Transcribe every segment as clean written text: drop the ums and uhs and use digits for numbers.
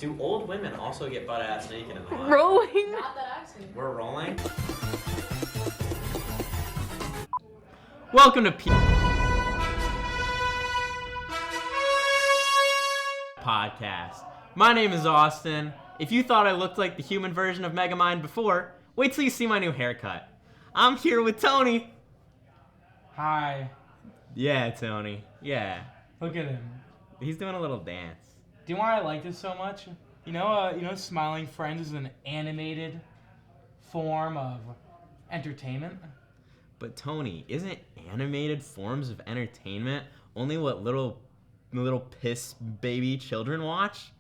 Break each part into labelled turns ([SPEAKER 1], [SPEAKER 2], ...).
[SPEAKER 1] Do old women also get butt ass naked in the live?
[SPEAKER 2] Rolling.
[SPEAKER 3] Not that I've seen.
[SPEAKER 1] We're rolling?
[SPEAKER 4] Welcome to Podcast. My name is Austin. If you thought I looked like the human version of Megamind before, wait till you see my new haircut. I'm here with Tony.
[SPEAKER 5] Hi.
[SPEAKER 4] Yeah, Tony. Yeah.
[SPEAKER 5] Look at him.
[SPEAKER 4] He's doing a little dance.
[SPEAKER 5] Do you know why I like this so much? You know, Smiling Friends is an animated form of entertainment.
[SPEAKER 4] But Tony, isn't animated forms of entertainment only what little piss baby children watch?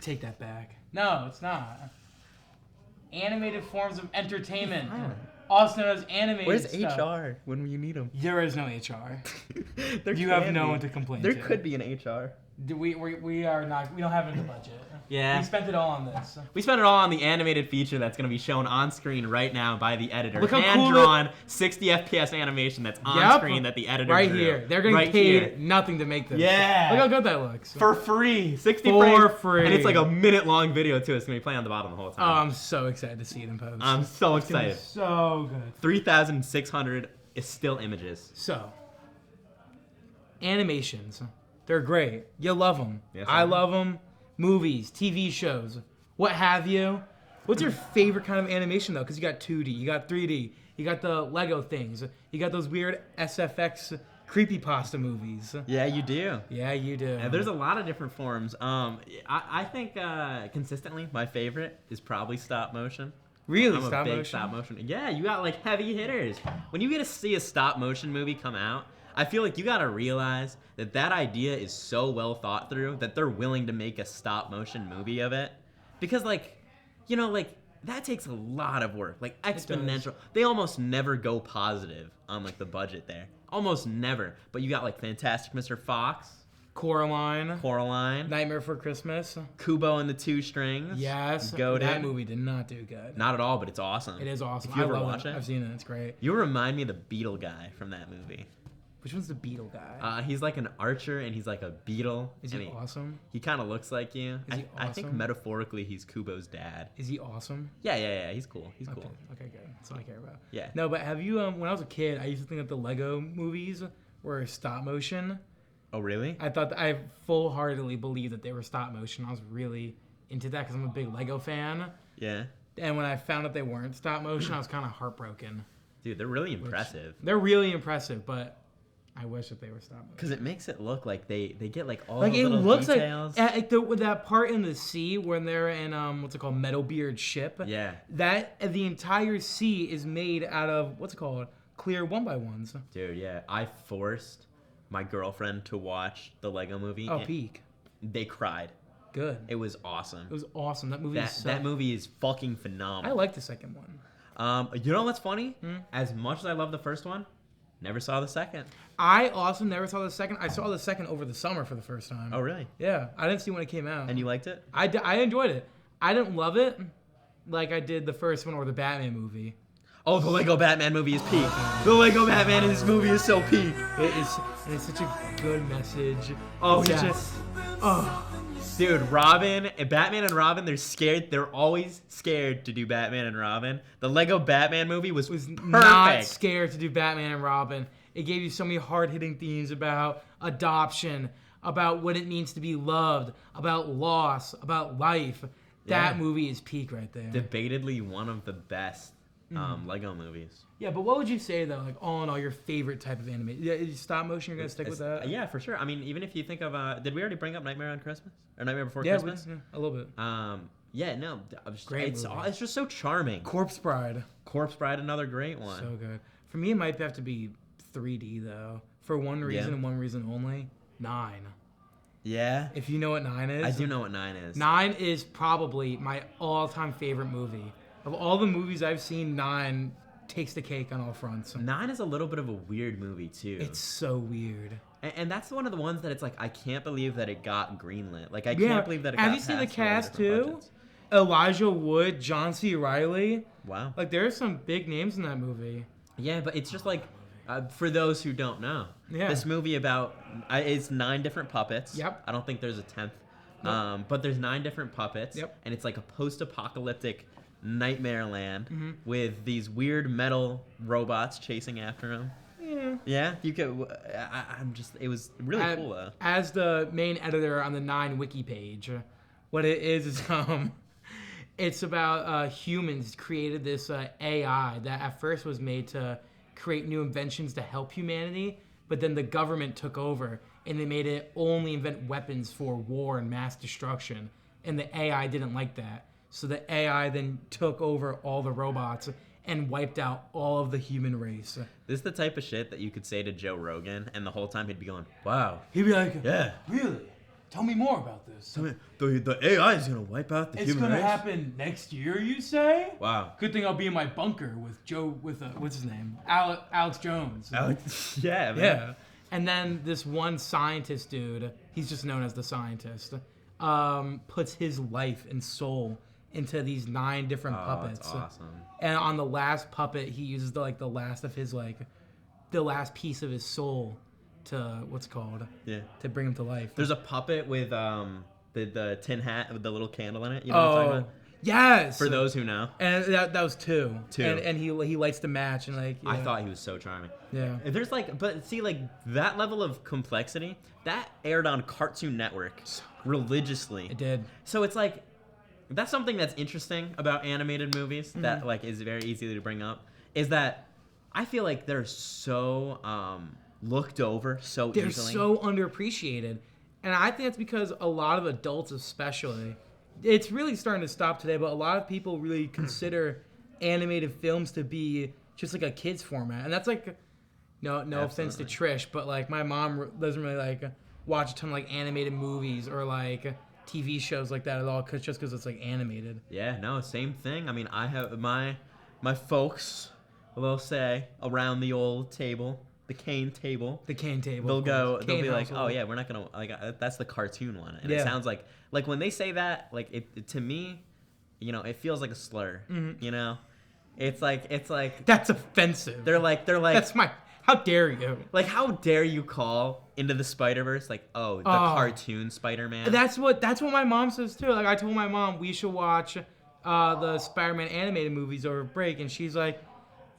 [SPEAKER 5] Take that back. No, it's not. Animated forms of entertainment. Austin has animated
[SPEAKER 4] Where's
[SPEAKER 5] stuff.
[SPEAKER 4] HR when you need them?
[SPEAKER 5] There is no HR. You have no one to complain
[SPEAKER 4] There
[SPEAKER 5] to.
[SPEAKER 4] could be an HR.
[SPEAKER 5] We are not. We don't have it in the budget.
[SPEAKER 4] Yeah.
[SPEAKER 5] We spent it all on this.
[SPEAKER 4] We spent it all on the animated feature that's going to be shown on screen right now by the editor.
[SPEAKER 5] Look how cool
[SPEAKER 4] hand-drawn 60 FPS animation that's on screen that the editor
[SPEAKER 5] right
[SPEAKER 4] drew.
[SPEAKER 5] here. They're getting paid nothing to make this.
[SPEAKER 4] Yeah.
[SPEAKER 5] Look how good that looks.
[SPEAKER 4] For free. 60
[SPEAKER 5] For
[SPEAKER 4] frames.
[SPEAKER 5] free.
[SPEAKER 4] And it's like a minute-long video, too. It's going to be playing on the bottom the whole
[SPEAKER 5] Oh,
[SPEAKER 4] time.
[SPEAKER 5] I'm so excited to see it in post.
[SPEAKER 4] I'm so
[SPEAKER 5] It's gonna be
[SPEAKER 4] excited.
[SPEAKER 5] so good.
[SPEAKER 4] 3,600 is still images.
[SPEAKER 5] So, animations. They're great. You love them.
[SPEAKER 4] Yes,
[SPEAKER 5] I
[SPEAKER 4] I do.
[SPEAKER 5] love them. Movies, TV shows, what have you. What's your favorite kind of animation, though? Because you got 2D, you got 3D, you got the Lego things, you got those weird SFX creepypasta movies.
[SPEAKER 4] Yeah, you do.
[SPEAKER 5] Yeah, you do.
[SPEAKER 4] And there's a lot of different forms. I think consistently my favorite is probably stop motion.
[SPEAKER 5] Really?
[SPEAKER 4] I'm a
[SPEAKER 5] Stop
[SPEAKER 4] big
[SPEAKER 5] motion?
[SPEAKER 4] stop motion. Yeah, you got like heavy hitters. When you get to see a stop motion movie come out, I feel like you gotta realize that idea is so well thought through that they're willing to make a stop motion movie of it. Because that takes a lot of work. Like exponential. They almost never go positive on like the budget there. Almost never. But you got like Fantastic Mr. Fox,
[SPEAKER 5] Coraline, Nightmare for Christmas.
[SPEAKER 4] Kubo and the Two Strings.
[SPEAKER 5] Yes.
[SPEAKER 4] Goated.
[SPEAKER 5] That movie did not do good.
[SPEAKER 4] Not at all, but it's awesome.
[SPEAKER 5] It is awesome.
[SPEAKER 4] If you
[SPEAKER 5] I
[SPEAKER 4] ever
[SPEAKER 5] love
[SPEAKER 4] watch it,
[SPEAKER 5] I've seen it. It's great.
[SPEAKER 4] you remind me of the Beetle guy from that movie.
[SPEAKER 5] Which one's the Beetle guy?
[SPEAKER 4] He's like an archer and he's like a beetle.
[SPEAKER 5] Is
[SPEAKER 4] and
[SPEAKER 5] he awesome?
[SPEAKER 4] He kind of looks like you.
[SPEAKER 5] Is he
[SPEAKER 4] I think
[SPEAKER 5] awesome?
[SPEAKER 4] metaphorically he's Kubo's dad.
[SPEAKER 5] Is he awesome?
[SPEAKER 4] Yeah. He's cool. He's cool.
[SPEAKER 5] Okay, good. That's what I care about.
[SPEAKER 4] Yeah.
[SPEAKER 5] No, but have you, when I was a kid, I used to think that the Lego movies were stop motion.
[SPEAKER 4] Oh, really?
[SPEAKER 5] I full-heartedly believed that they were stop motion. I was really into that because I'm a big Lego fan.
[SPEAKER 4] Yeah.
[SPEAKER 5] And when I found out they weren't stop motion, I was kind of heartbroken.
[SPEAKER 4] Dude, they're really impressive.
[SPEAKER 5] They're really impressive, but I wish that they were stop motion.
[SPEAKER 4] Because it makes it look like they get like all
[SPEAKER 5] Like
[SPEAKER 4] the
[SPEAKER 5] it
[SPEAKER 4] little
[SPEAKER 5] looks
[SPEAKER 4] details.
[SPEAKER 5] like with that part in the sea when they're in what's it called, Metalbeard's ship.
[SPEAKER 4] Yeah.
[SPEAKER 5] That the entire sea is made out of what's it called, clear 1x1s.
[SPEAKER 4] Dude, yeah. I forced my girlfriend to watch the Lego movie.
[SPEAKER 5] Oh,
[SPEAKER 4] and
[SPEAKER 5] peak.
[SPEAKER 4] They cried.
[SPEAKER 5] Good.
[SPEAKER 4] It was awesome.
[SPEAKER 5] It was awesome. That movie is so...
[SPEAKER 4] That movie is fucking
[SPEAKER 5] I
[SPEAKER 4] phenomenal.
[SPEAKER 5] like the second one.
[SPEAKER 4] You know what's funny? As much as I love the first one, never saw the second.
[SPEAKER 5] I also never saw the second. I saw the second over the summer for the first time.
[SPEAKER 4] Oh, really?
[SPEAKER 5] Yeah. I didn't see when it came out.
[SPEAKER 4] And you liked it?
[SPEAKER 5] I enjoyed it. I didn't love it like I did the first one or the Batman movie.
[SPEAKER 4] Oh, the Lego Batman movie is peak. The Lego Batman in this movie is so peak.
[SPEAKER 5] It's such a good message.
[SPEAKER 4] Oh,
[SPEAKER 5] It's
[SPEAKER 4] yes.
[SPEAKER 5] Oh.
[SPEAKER 4] Dude, Batman and Robin, they're scared. They're always scared to do Batman and Robin. The Lego Batman movie was perfect.
[SPEAKER 5] Not scared to do Batman and Robin. It gave you so many hard-hitting themes about adoption, about what it means to be loved, about loss, about life. That movie is peak right there.
[SPEAKER 4] Debatedly one of the best Lego movies.
[SPEAKER 5] Yeah, but what would you say, though, like, all in all, your favorite type of animation? Yeah, is stop motion, you're going to stick with that?
[SPEAKER 4] Yeah, for sure. I mean, even if you think of... did we already bring up Nightmare on Christmas? Or Nightmare Before
[SPEAKER 5] Yeah,
[SPEAKER 4] Christmas?
[SPEAKER 5] a little bit.
[SPEAKER 4] Yeah, no.
[SPEAKER 5] Great
[SPEAKER 4] it's
[SPEAKER 5] movie.
[SPEAKER 4] it's just so charming.
[SPEAKER 5] Corpse Bride.
[SPEAKER 4] Corpse Bride, another great one.
[SPEAKER 5] So good. For me, it might have to be 3D, though. For one reason and one reason only. 9.
[SPEAKER 4] Yeah?
[SPEAKER 5] If you know what 9 is.
[SPEAKER 4] I do know what 9 is.
[SPEAKER 5] 9 is probably my all-time favorite movie. Of all the movies I've seen, 9 takes the cake on all fronts.
[SPEAKER 4] 9 is a little bit of a weird movie, too.
[SPEAKER 5] It's so weird.
[SPEAKER 4] And that's one of the ones that it's like, I can't believe that it got greenlit. Like, I can't believe that it got
[SPEAKER 5] Have you seen the
[SPEAKER 4] past all
[SPEAKER 5] cast,
[SPEAKER 4] different
[SPEAKER 5] too?
[SPEAKER 4] budgets.
[SPEAKER 5] Elijah Wood, John C. Reilly.
[SPEAKER 4] Wow.
[SPEAKER 5] Like, there are some big names in that movie.
[SPEAKER 4] Yeah, but it's just like, For those who don't know,
[SPEAKER 5] Yeah.
[SPEAKER 4] this movie it's 9 different puppets.
[SPEAKER 5] Yep.
[SPEAKER 4] I don't think there's a 10th.
[SPEAKER 5] Nope.
[SPEAKER 4] But there's 9 different puppets.
[SPEAKER 5] Yep.
[SPEAKER 4] And it's like a post-apocalyptic nightmare land
[SPEAKER 5] Mm-hmm.
[SPEAKER 4] with these weird metal robots chasing after him.
[SPEAKER 5] Yeah.
[SPEAKER 4] Yeah, you could. It was really cool though.
[SPEAKER 5] As the main editor on the 9 wiki page, what it is it's about humans created this AI that at first was made to create new inventions to help humanity, but then the government took over and they made it only invent weapons for war and mass destruction. And the AI didn't like that. So the AI then took over all the robots and wiped out all of the human race.
[SPEAKER 4] This is the type of shit that you could say to Joe Rogan, and the whole time he'd be going, "Wow,
[SPEAKER 5] He'd be like,
[SPEAKER 4] yeah,
[SPEAKER 5] really? Tell me more about this.
[SPEAKER 4] the AI is gonna wipe out the
[SPEAKER 5] It's
[SPEAKER 4] human
[SPEAKER 5] gonna
[SPEAKER 4] race."
[SPEAKER 5] happen next year, you say?
[SPEAKER 4] Wow.
[SPEAKER 5] Good thing I'll be in my bunker with what's his name? Alex Jones.
[SPEAKER 4] Alex, yeah, man.
[SPEAKER 5] Yeah. And then this one scientist dude, he's just known as the scientist, puts his life and soul into these 9 different puppets.
[SPEAKER 4] That's awesome.
[SPEAKER 5] And on the last puppet, he uses the last piece of his soul to to bring him to life.
[SPEAKER 4] There's a puppet with the tin hat with the little candle in it. You know what I'm talking about?
[SPEAKER 5] Yes.
[SPEAKER 4] For those who know,
[SPEAKER 5] And that was 2.
[SPEAKER 4] 2.
[SPEAKER 5] And he lights the match and like.
[SPEAKER 4] I
[SPEAKER 5] yeah.
[SPEAKER 4] thought he was so charming.
[SPEAKER 5] Yeah.
[SPEAKER 4] There's but see, that level of complexity that aired on Cartoon Network religiously.
[SPEAKER 5] It did.
[SPEAKER 4] So it's that's something that's interesting about animated movies that is very easy to bring up, is that I feel like they're so looked over so
[SPEAKER 5] They're
[SPEAKER 4] easily.
[SPEAKER 5] so underappreciated. And I think it's because a lot of adults especially, it's really starting to stop today, but a lot of people really consider animated films to be just like a kid's format. And that's no offense to Trish, but my mom doesn't really watch a ton of animated movies or TV shows like that at all, just because it's animated.
[SPEAKER 4] Yeah, no, same thing. I mean, I have my folks will say around the old table, the cane table.
[SPEAKER 5] The cane table.
[SPEAKER 4] They'll be
[SPEAKER 5] Cane
[SPEAKER 4] like,
[SPEAKER 5] household.
[SPEAKER 4] "Oh yeah, we're not gonna that's the cartoon one," and
[SPEAKER 5] Yeah.
[SPEAKER 4] it sounds like when they say that, it to me, it feels like a slur.
[SPEAKER 5] Mm-hmm.
[SPEAKER 4] You know, it's like
[SPEAKER 5] That's offensive.
[SPEAKER 4] they're like
[SPEAKER 5] That's how dare you?
[SPEAKER 4] how dare you call Into the Spider-Verse the cartoon Spider-Man?
[SPEAKER 5] That's what my mom says too. I told my mom we should watch the Spider-Man animated movies over break, and she's like,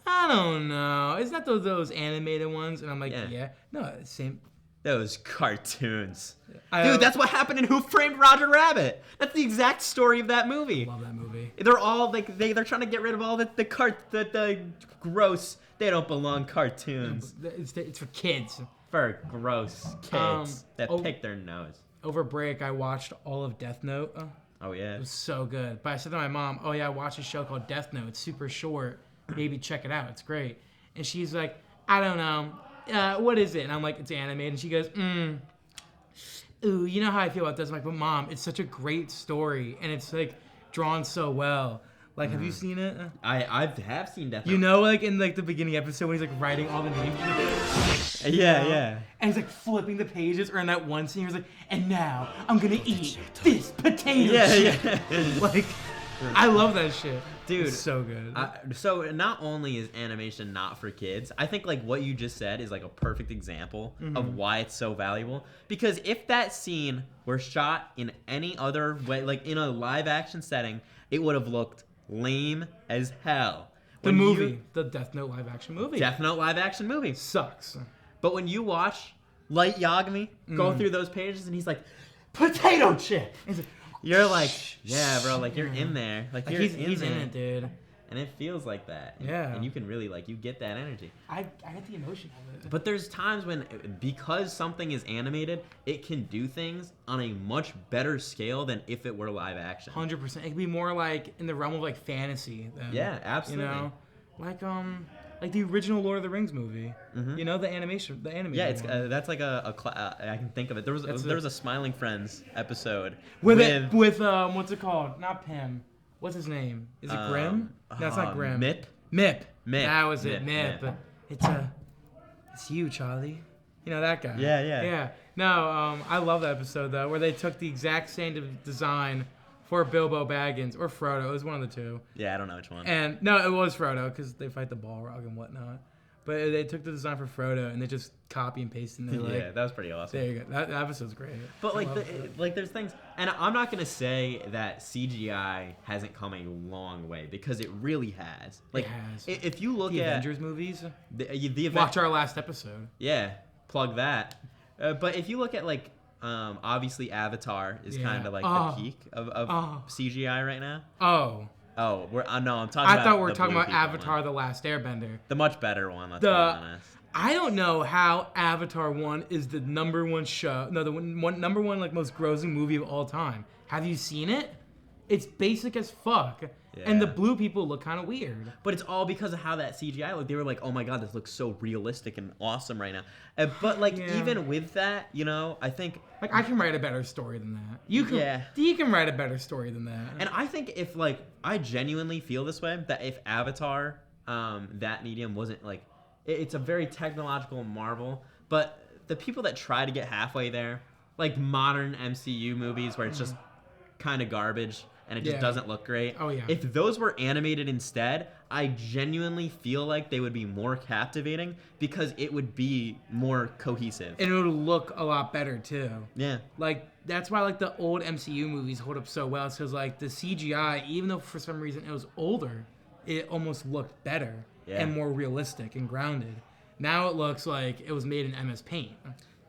[SPEAKER 5] I don't know. Isn't that those animated ones? And I'm like, yeah. No, same.
[SPEAKER 4] Those cartoons. Dude, that's what happened in Who Framed Roger Rabbit. That's the exact story of that movie.
[SPEAKER 5] Love that movie.
[SPEAKER 4] They're all they're trying to get rid of all the gross, they don't belong cartoons.
[SPEAKER 5] It's for kids.
[SPEAKER 4] For gross kids that pick their nose.
[SPEAKER 5] Over break, I watched all of Death Note.
[SPEAKER 4] Oh yeah.
[SPEAKER 5] It was so good. But I said to my mom, "Oh yeah, I watched a show called Death Note. It's super short. Maybe check it out. It's great." And she's like, "I don't know. What is it?" And I'm like, "It's animated." And she goes, "Ooh, you know how I feel about this." I'm like, "But mom, it's such a great story, and it's drawn so well." Have you seen it?
[SPEAKER 4] I have seen Death Note.
[SPEAKER 5] You know, in the beginning episode when he's writing all the names.
[SPEAKER 4] Yeah.
[SPEAKER 5] And he's flipping the pages, or in that one scene, he was like, "And now I'm gonna eat this potato chip."
[SPEAKER 4] Yeah.
[SPEAKER 5] I love that shit.
[SPEAKER 4] Dude,
[SPEAKER 5] it's so good.
[SPEAKER 4] So not only is animation not for kids, I think what you just said is a perfect example of why it's so valuable. Because if that scene were shot in any other way, in a live action setting, it would have looked lame as hell.
[SPEAKER 5] The Death Note live action movie.
[SPEAKER 4] Death Note live action movie
[SPEAKER 5] Sucks.
[SPEAKER 4] But when you watch Light Yagami go through those pages and he's like, potato chip, you're like, yeah, bro, you're in there. He's in
[SPEAKER 5] it, dude.
[SPEAKER 4] And it feels like that.
[SPEAKER 5] Yeah.
[SPEAKER 4] And you can really, you get that energy.
[SPEAKER 5] I get the emotion of it.
[SPEAKER 4] But there's times when, because something is animated, it can do things on a much better scale than if it were live action.
[SPEAKER 5] 100%. It could be more in the realm of fantasy.
[SPEAKER 4] Yeah, absolutely.
[SPEAKER 5] You know? Like the original Lord of the Rings movie. Mm-hmm. You know, the animation, the animated
[SPEAKER 4] Yeah, it's
[SPEAKER 5] one.
[SPEAKER 4] that's I can think of it. There was a Smiling Friends episode
[SPEAKER 5] with what's it called? Not Pym. What's his name? Is it Grimm? No, it's not Grimm.
[SPEAKER 4] Mip.
[SPEAKER 5] That was it.
[SPEAKER 4] Mip.
[SPEAKER 5] It's you, Charlie. You know that guy.
[SPEAKER 4] Yeah.
[SPEAKER 5] No, I love that episode though, where they took the exact same design for Bilbo Baggins or Frodo. It was one of the two.
[SPEAKER 4] Yeah, I don't know which one.
[SPEAKER 5] And no, it was Frodo because they fight the Balrog and whatnot. But they took the design for Frodo and they just copy and paste and they're like,
[SPEAKER 4] Yeah, that was pretty awesome.
[SPEAKER 5] there you go. That episode's great.
[SPEAKER 4] But
[SPEAKER 5] I
[SPEAKER 4] like,
[SPEAKER 5] love it.
[SPEAKER 4] like there's things, and I'm not gonna say that CGI hasn't come a long way because it really has. Like,
[SPEAKER 5] It has.
[SPEAKER 4] If you look
[SPEAKER 5] The
[SPEAKER 4] at
[SPEAKER 5] Avengers movies.
[SPEAKER 4] the
[SPEAKER 5] Watch our last episode.
[SPEAKER 4] yeah, plug that. But if you look at like, obviously Avatar is
[SPEAKER 5] Yeah.
[SPEAKER 4] kind of like the peak of CGI right now.
[SPEAKER 5] Oh.
[SPEAKER 4] Oh, no, I'm talking.
[SPEAKER 5] I
[SPEAKER 4] about
[SPEAKER 5] thought we were
[SPEAKER 4] the
[SPEAKER 5] talking
[SPEAKER 4] Blue
[SPEAKER 5] about
[SPEAKER 4] People
[SPEAKER 5] Avatar:
[SPEAKER 4] one.
[SPEAKER 5] The Last Airbender.
[SPEAKER 4] The much better one. Let's be
[SPEAKER 5] The
[SPEAKER 4] honest.
[SPEAKER 5] I don't know how Avatar 1 is the number one show. No, the number one like most grossing movie of all time. Have you seen it? It's basic as fuck. And the
[SPEAKER 4] Yeah.
[SPEAKER 5] blue people look kind of weird.
[SPEAKER 4] But it's all because of how that CGI looked. They were like, oh my god, this looks so realistic and awesome right now. But like,
[SPEAKER 5] Yeah.
[SPEAKER 4] even with that, you know, I think,
[SPEAKER 5] Like I can write a better story than that. You can.
[SPEAKER 4] Yeah.
[SPEAKER 5] You can write a better story than that.
[SPEAKER 4] and I think if like, I genuinely feel this way, that if Avatar, that medium wasn't like, it's a very technological marvel, but the people that try to get halfway there, like modern MCU movies where it's just kind of garbage and it just
[SPEAKER 5] Yeah.
[SPEAKER 4] doesn't look great.
[SPEAKER 5] Oh, yeah.
[SPEAKER 4] If those were animated instead, I genuinely feel like they would be more captivating because it would be more cohesive.
[SPEAKER 5] And it would look a lot better too.
[SPEAKER 4] Yeah.
[SPEAKER 5] Like that's why like the old MCU movies hold up so well. Because like the CGI, even though for some reason it was older, it almost looked better
[SPEAKER 4] Yeah.
[SPEAKER 5] and more realistic and grounded. Now it looks like it was made in MS Paint.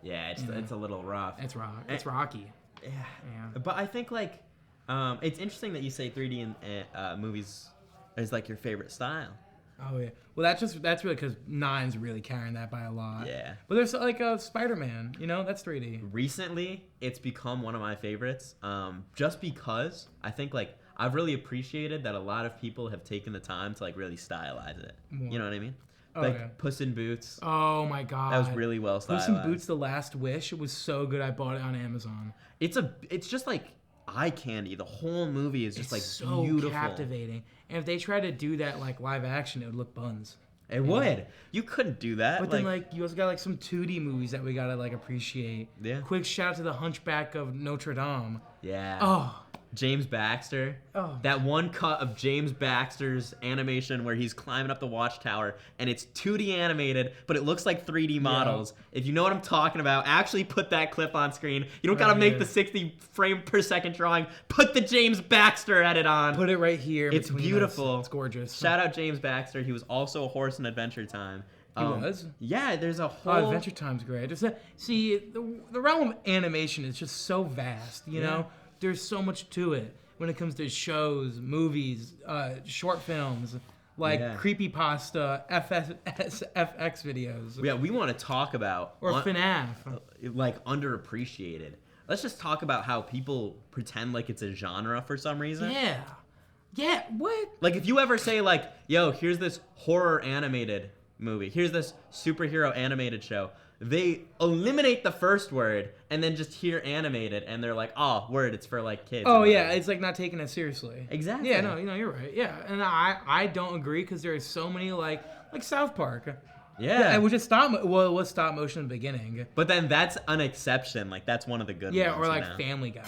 [SPEAKER 4] Yeah, it's a little rough.
[SPEAKER 5] It's rocky.
[SPEAKER 4] Yeah.
[SPEAKER 5] Yeah.
[SPEAKER 4] But I think like, it's interesting that you say 3D in movies is like your favorite style.
[SPEAKER 5] Oh yeah. Well, that's really because 9's really carrying that by a lot.
[SPEAKER 4] Yeah.
[SPEAKER 5] But there's like a Spider-Man. You know, that's 3D.
[SPEAKER 4] Recently, it's become one of my favorites, just because I think like I've really appreciated that a lot of people have taken the time to like really stylize it. You know what I mean?
[SPEAKER 5] Oh,
[SPEAKER 4] Like
[SPEAKER 5] yeah.
[SPEAKER 4] Puss in Boots.
[SPEAKER 5] Oh my god.
[SPEAKER 4] That was really well stylized.
[SPEAKER 5] Puss in Boots: The Last Wish. It was so good. I bought it on Amazon.
[SPEAKER 4] It's just like eye candy. The whole movie is just
[SPEAKER 5] It's
[SPEAKER 4] like
[SPEAKER 5] so
[SPEAKER 4] beautiful.
[SPEAKER 5] captivating. And if they tried to do that like live action, it would look buns.
[SPEAKER 4] It would. You couldn't do that.
[SPEAKER 5] But then like you also got like some 2D movies that we gotta like appreciate.
[SPEAKER 4] Yeah.
[SPEAKER 5] Quick shout out to The Hunchback of Notre Dame.
[SPEAKER 4] yeah.
[SPEAKER 5] Oh.
[SPEAKER 4] James Baxter.
[SPEAKER 5] Oh.
[SPEAKER 4] That one cut of James Baxter's animation where he's climbing up the watchtower and it's 2D animated, but it looks like 3D models. If you know what I'm talking about, actually put that clip on screen. You don't gotta
[SPEAKER 5] Right
[SPEAKER 4] make
[SPEAKER 5] here.
[SPEAKER 4] the 60 frame per second drawing. Put the James Baxter edit on.
[SPEAKER 5] Put it right here.
[SPEAKER 4] It's
[SPEAKER 5] between us.
[SPEAKER 4] beautiful.
[SPEAKER 5] It's gorgeous.
[SPEAKER 4] Shout out James Baxter. He was also a horse in Adventure Time.
[SPEAKER 5] He was?
[SPEAKER 4] Yeah, there's a
[SPEAKER 5] Oh,
[SPEAKER 4] whole.
[SPEAKER 5] Adventure Time's great. See, the realm of animation is just so vast, you know? There's so much to it when it comes to shows, movies, short films, like creepypasta, FX videos,
[SPEAKER 4] Yeah, we want to talk about
[SPEAKER 5] or FNAF.
[SPEAKER 4] like underappreciated. Let's just talk about how people pretend like it's a genre for some reason.
[SPEAKER 5] Yeah. Yeah, what?
[SPEAKER 4] Like if you ever say like, "Yo, here's this horror animated movie. Here's this superhero animated show." They eliminate the first word and then just hear animated and they're like, "Oh, word, it's for like kids."
[SPEAKER 5] Oh
[SPEAKER 4] or
[SPEAKER 5] yeah,
[SPEAKER 4] whatever.
[SPEAKER 5] it's like not taking it seriously.
[SPEAKER 4] Exactly.
[SPEAKER 5] Yeah, no, you're right. Yeah, and I don't agree because there are so many like South Park.
[SPEAKER 4] Yeah.
[SPEAKER 5] and which is it was stop motion in the beginning.
[SPEAKER 4] But then that's an exception. Like that's one of the good
[SPEAKER 5] Yeah,
[SPEAKER 4] ones.
[SPEAKER 5] or
[SPEAKER 4] you
[SPEAKER 5] like
[SPEAKER 4] know?
[SPEAKER 5] Family Guy.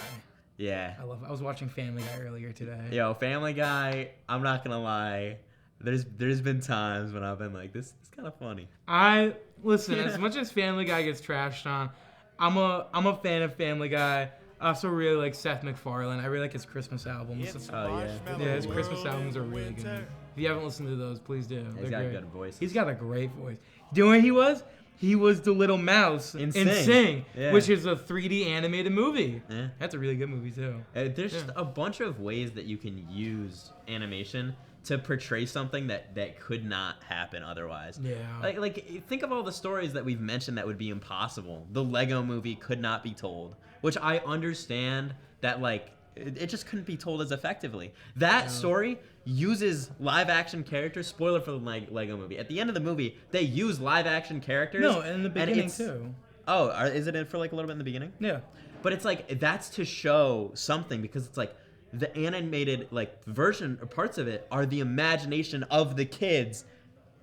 [SPEAKER 4] Yeah.
[SPEAKER 5] I was watching Family Guy earlier today.
[SPEAKER 4] Yo, Family Guy, I'm not gonna lie. There's been times when I've been like, this is kind of funny.
[SPEAKER 5] I listen as much as Family Guy gets trashed on. I'm a fan of Family Guy. I also really like Seth MacFarlane. I really like his Christmas albums.
[SPEAKER 4] Oh yeah.
[SPEAKER 5] Yeah, his Christmas albums are really good. If you haven't listened to those, please do.
[SPEAKER 4] He's
[SPEAKER 5] They're
[SPEAKER 4] got a
[SPEAKER 5] great.
[SPEAKER 4] good voice.
[SPEAKER 5] He's got a great voice. Do you know what he was? He was the little mouse
[SPEAKER 4] In
[SPEAKER 5] in
[SPEAKER 4] Sing.
[SPEAKER 5] Sing,
[SPEAKER 4] Yeah.
[SPEAKER 5] which is a 3D animated movie.
[SPEAKER 4] Yeah.
[SPEAKER 5] That's a really good movie too.
[SPEAKER 4] There's just a bunch of ways that you can use animation to portray something that could not happen otherwise.
[SPEAKER 5] Yeah.
[SPEAKER 4] Like think of all the stories that we've mentioned that would be impossible. The Lego movie could not be told, which I understand that like it just couldn't be told as effectively. That story uses live action characters. Spoiler for the Lego movie. At the end of the movie, they use live action characters.
[SPEAKER 5] No, and in the beginning
[SPEAKER 4] it's,
[SPEAKER 5] too.
[SPEAKER 4] Oh, is it in for like a little bit in the beginning?
[SPEAKER 5] Yeah.
[SPEAKER 4] But it's like that's to show something because it's like the animated like version or parts of it are the imagination of the kids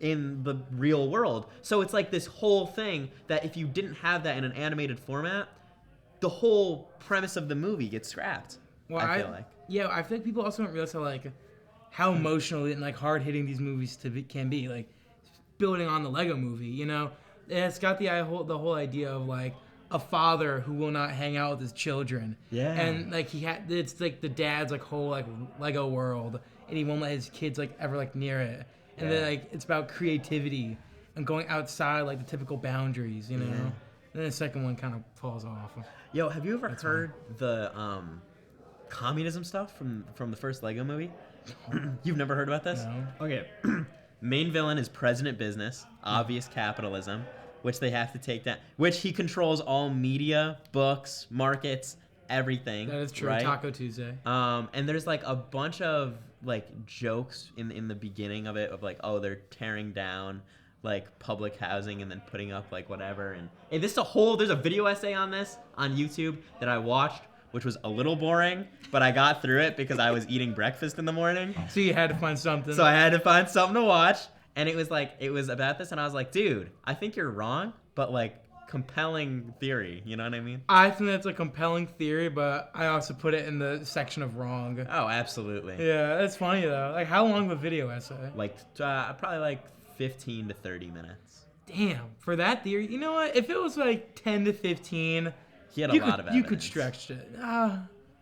[SPEAKER 4] in the real world. So it's like this whole thing that if you didn't have that in an animated format, the whole premise of the movie gets scrapped.
[SPEAKER 5] Well,
[SPEAKER 4] I feel like.
[SPEAKER 5] Yeah, I feel like people also don't realize how emotional and like hard hitting these movies can be. Like, building on the Lego Movie. You know, and it's got the whole idea of like a father who will not hang out with his children.
[SPEAKER 4] Yeah.
[SPEAKER 5] And like it's like the dad's like whole like Lego world, and he won't let his kids like ever like near it. And then like it's about creativity and going outside like the typical boundaries, you know. And then the second one kind of falls off.
[SPEAKER 4] Yo, have you ever heard the communism stuff from the first Lego movie? You've never heard about this?
[SPEAKER 5] No.
[SPEAKER 4] Okay. Main villain is President Business, obvious capitalism, which they have to take down, which he controls all media, books, markets, everything.
[SPEAKER 5] That is true.
[SPEAKER 4] Right?
[SPEAKER 5] Taco Tuesday.
[SPEAKER 4] And there's like a bunch of like jokes in the beginning of it of like, oh, they're tearing down like public housing and then putting up like whatever. And there's a video essay on this on YouTube that I watched, which was a little boring, but I got through it because I was eating breakfast in the morning.
[SPEAKER 5] So you had to find something.
[SPEAKER 4] So I had to find something to watch. And it was about this, and I was like, dude, I think you're wrong, but like compelling theory, you know what I mean?
[SPEAKER 5] I think that's a compelling theory, but I also put it in the section of wrong.
[SPEAKER 4] Oh, absolutely.
[SPEAKER 5] Yeah, that's funny though. Like, how long of a video essay?
[SPEAKER 4] Like probably like 15 to 30 minutes.
[SPEAKER 5] Damn, for that theory, you know what? If it was like 10 to 15,
[SPEAKER 4] He had a lot of evidence.
[SPEAKER 5] you could stretch it.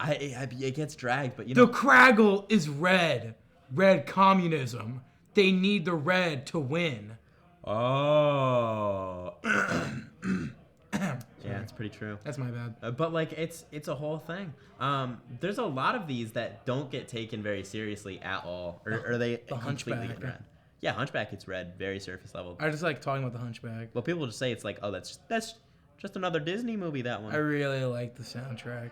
[SPEAKER 4] It gets dragged, but you know.
[SPEAKER 5] The Craggle is red. Red communism. They need the red to win.
[SPEAKER 4] Oh. Yeah, it's pretty true.
[SPEAKER 5] That's my bad.
[SPEAKER 4] But like it's a whole thing. There's a lot of these that don't get taken very seriously at all, or they
[SPEAKER 5] the
[SPEAKER 4] completely
[SPEAKER 5] Hunchback.
[SPEAKER 4] get read. Yeah, Hunchback gets read very surface level.
[SPEAKER 5] I just like talking about the Hunchback.
[SPEAKER 4] Well, people just say it's like, oh, that's just another Disney movie. That one.
[SPEAKER 5] I really like the soundtrack.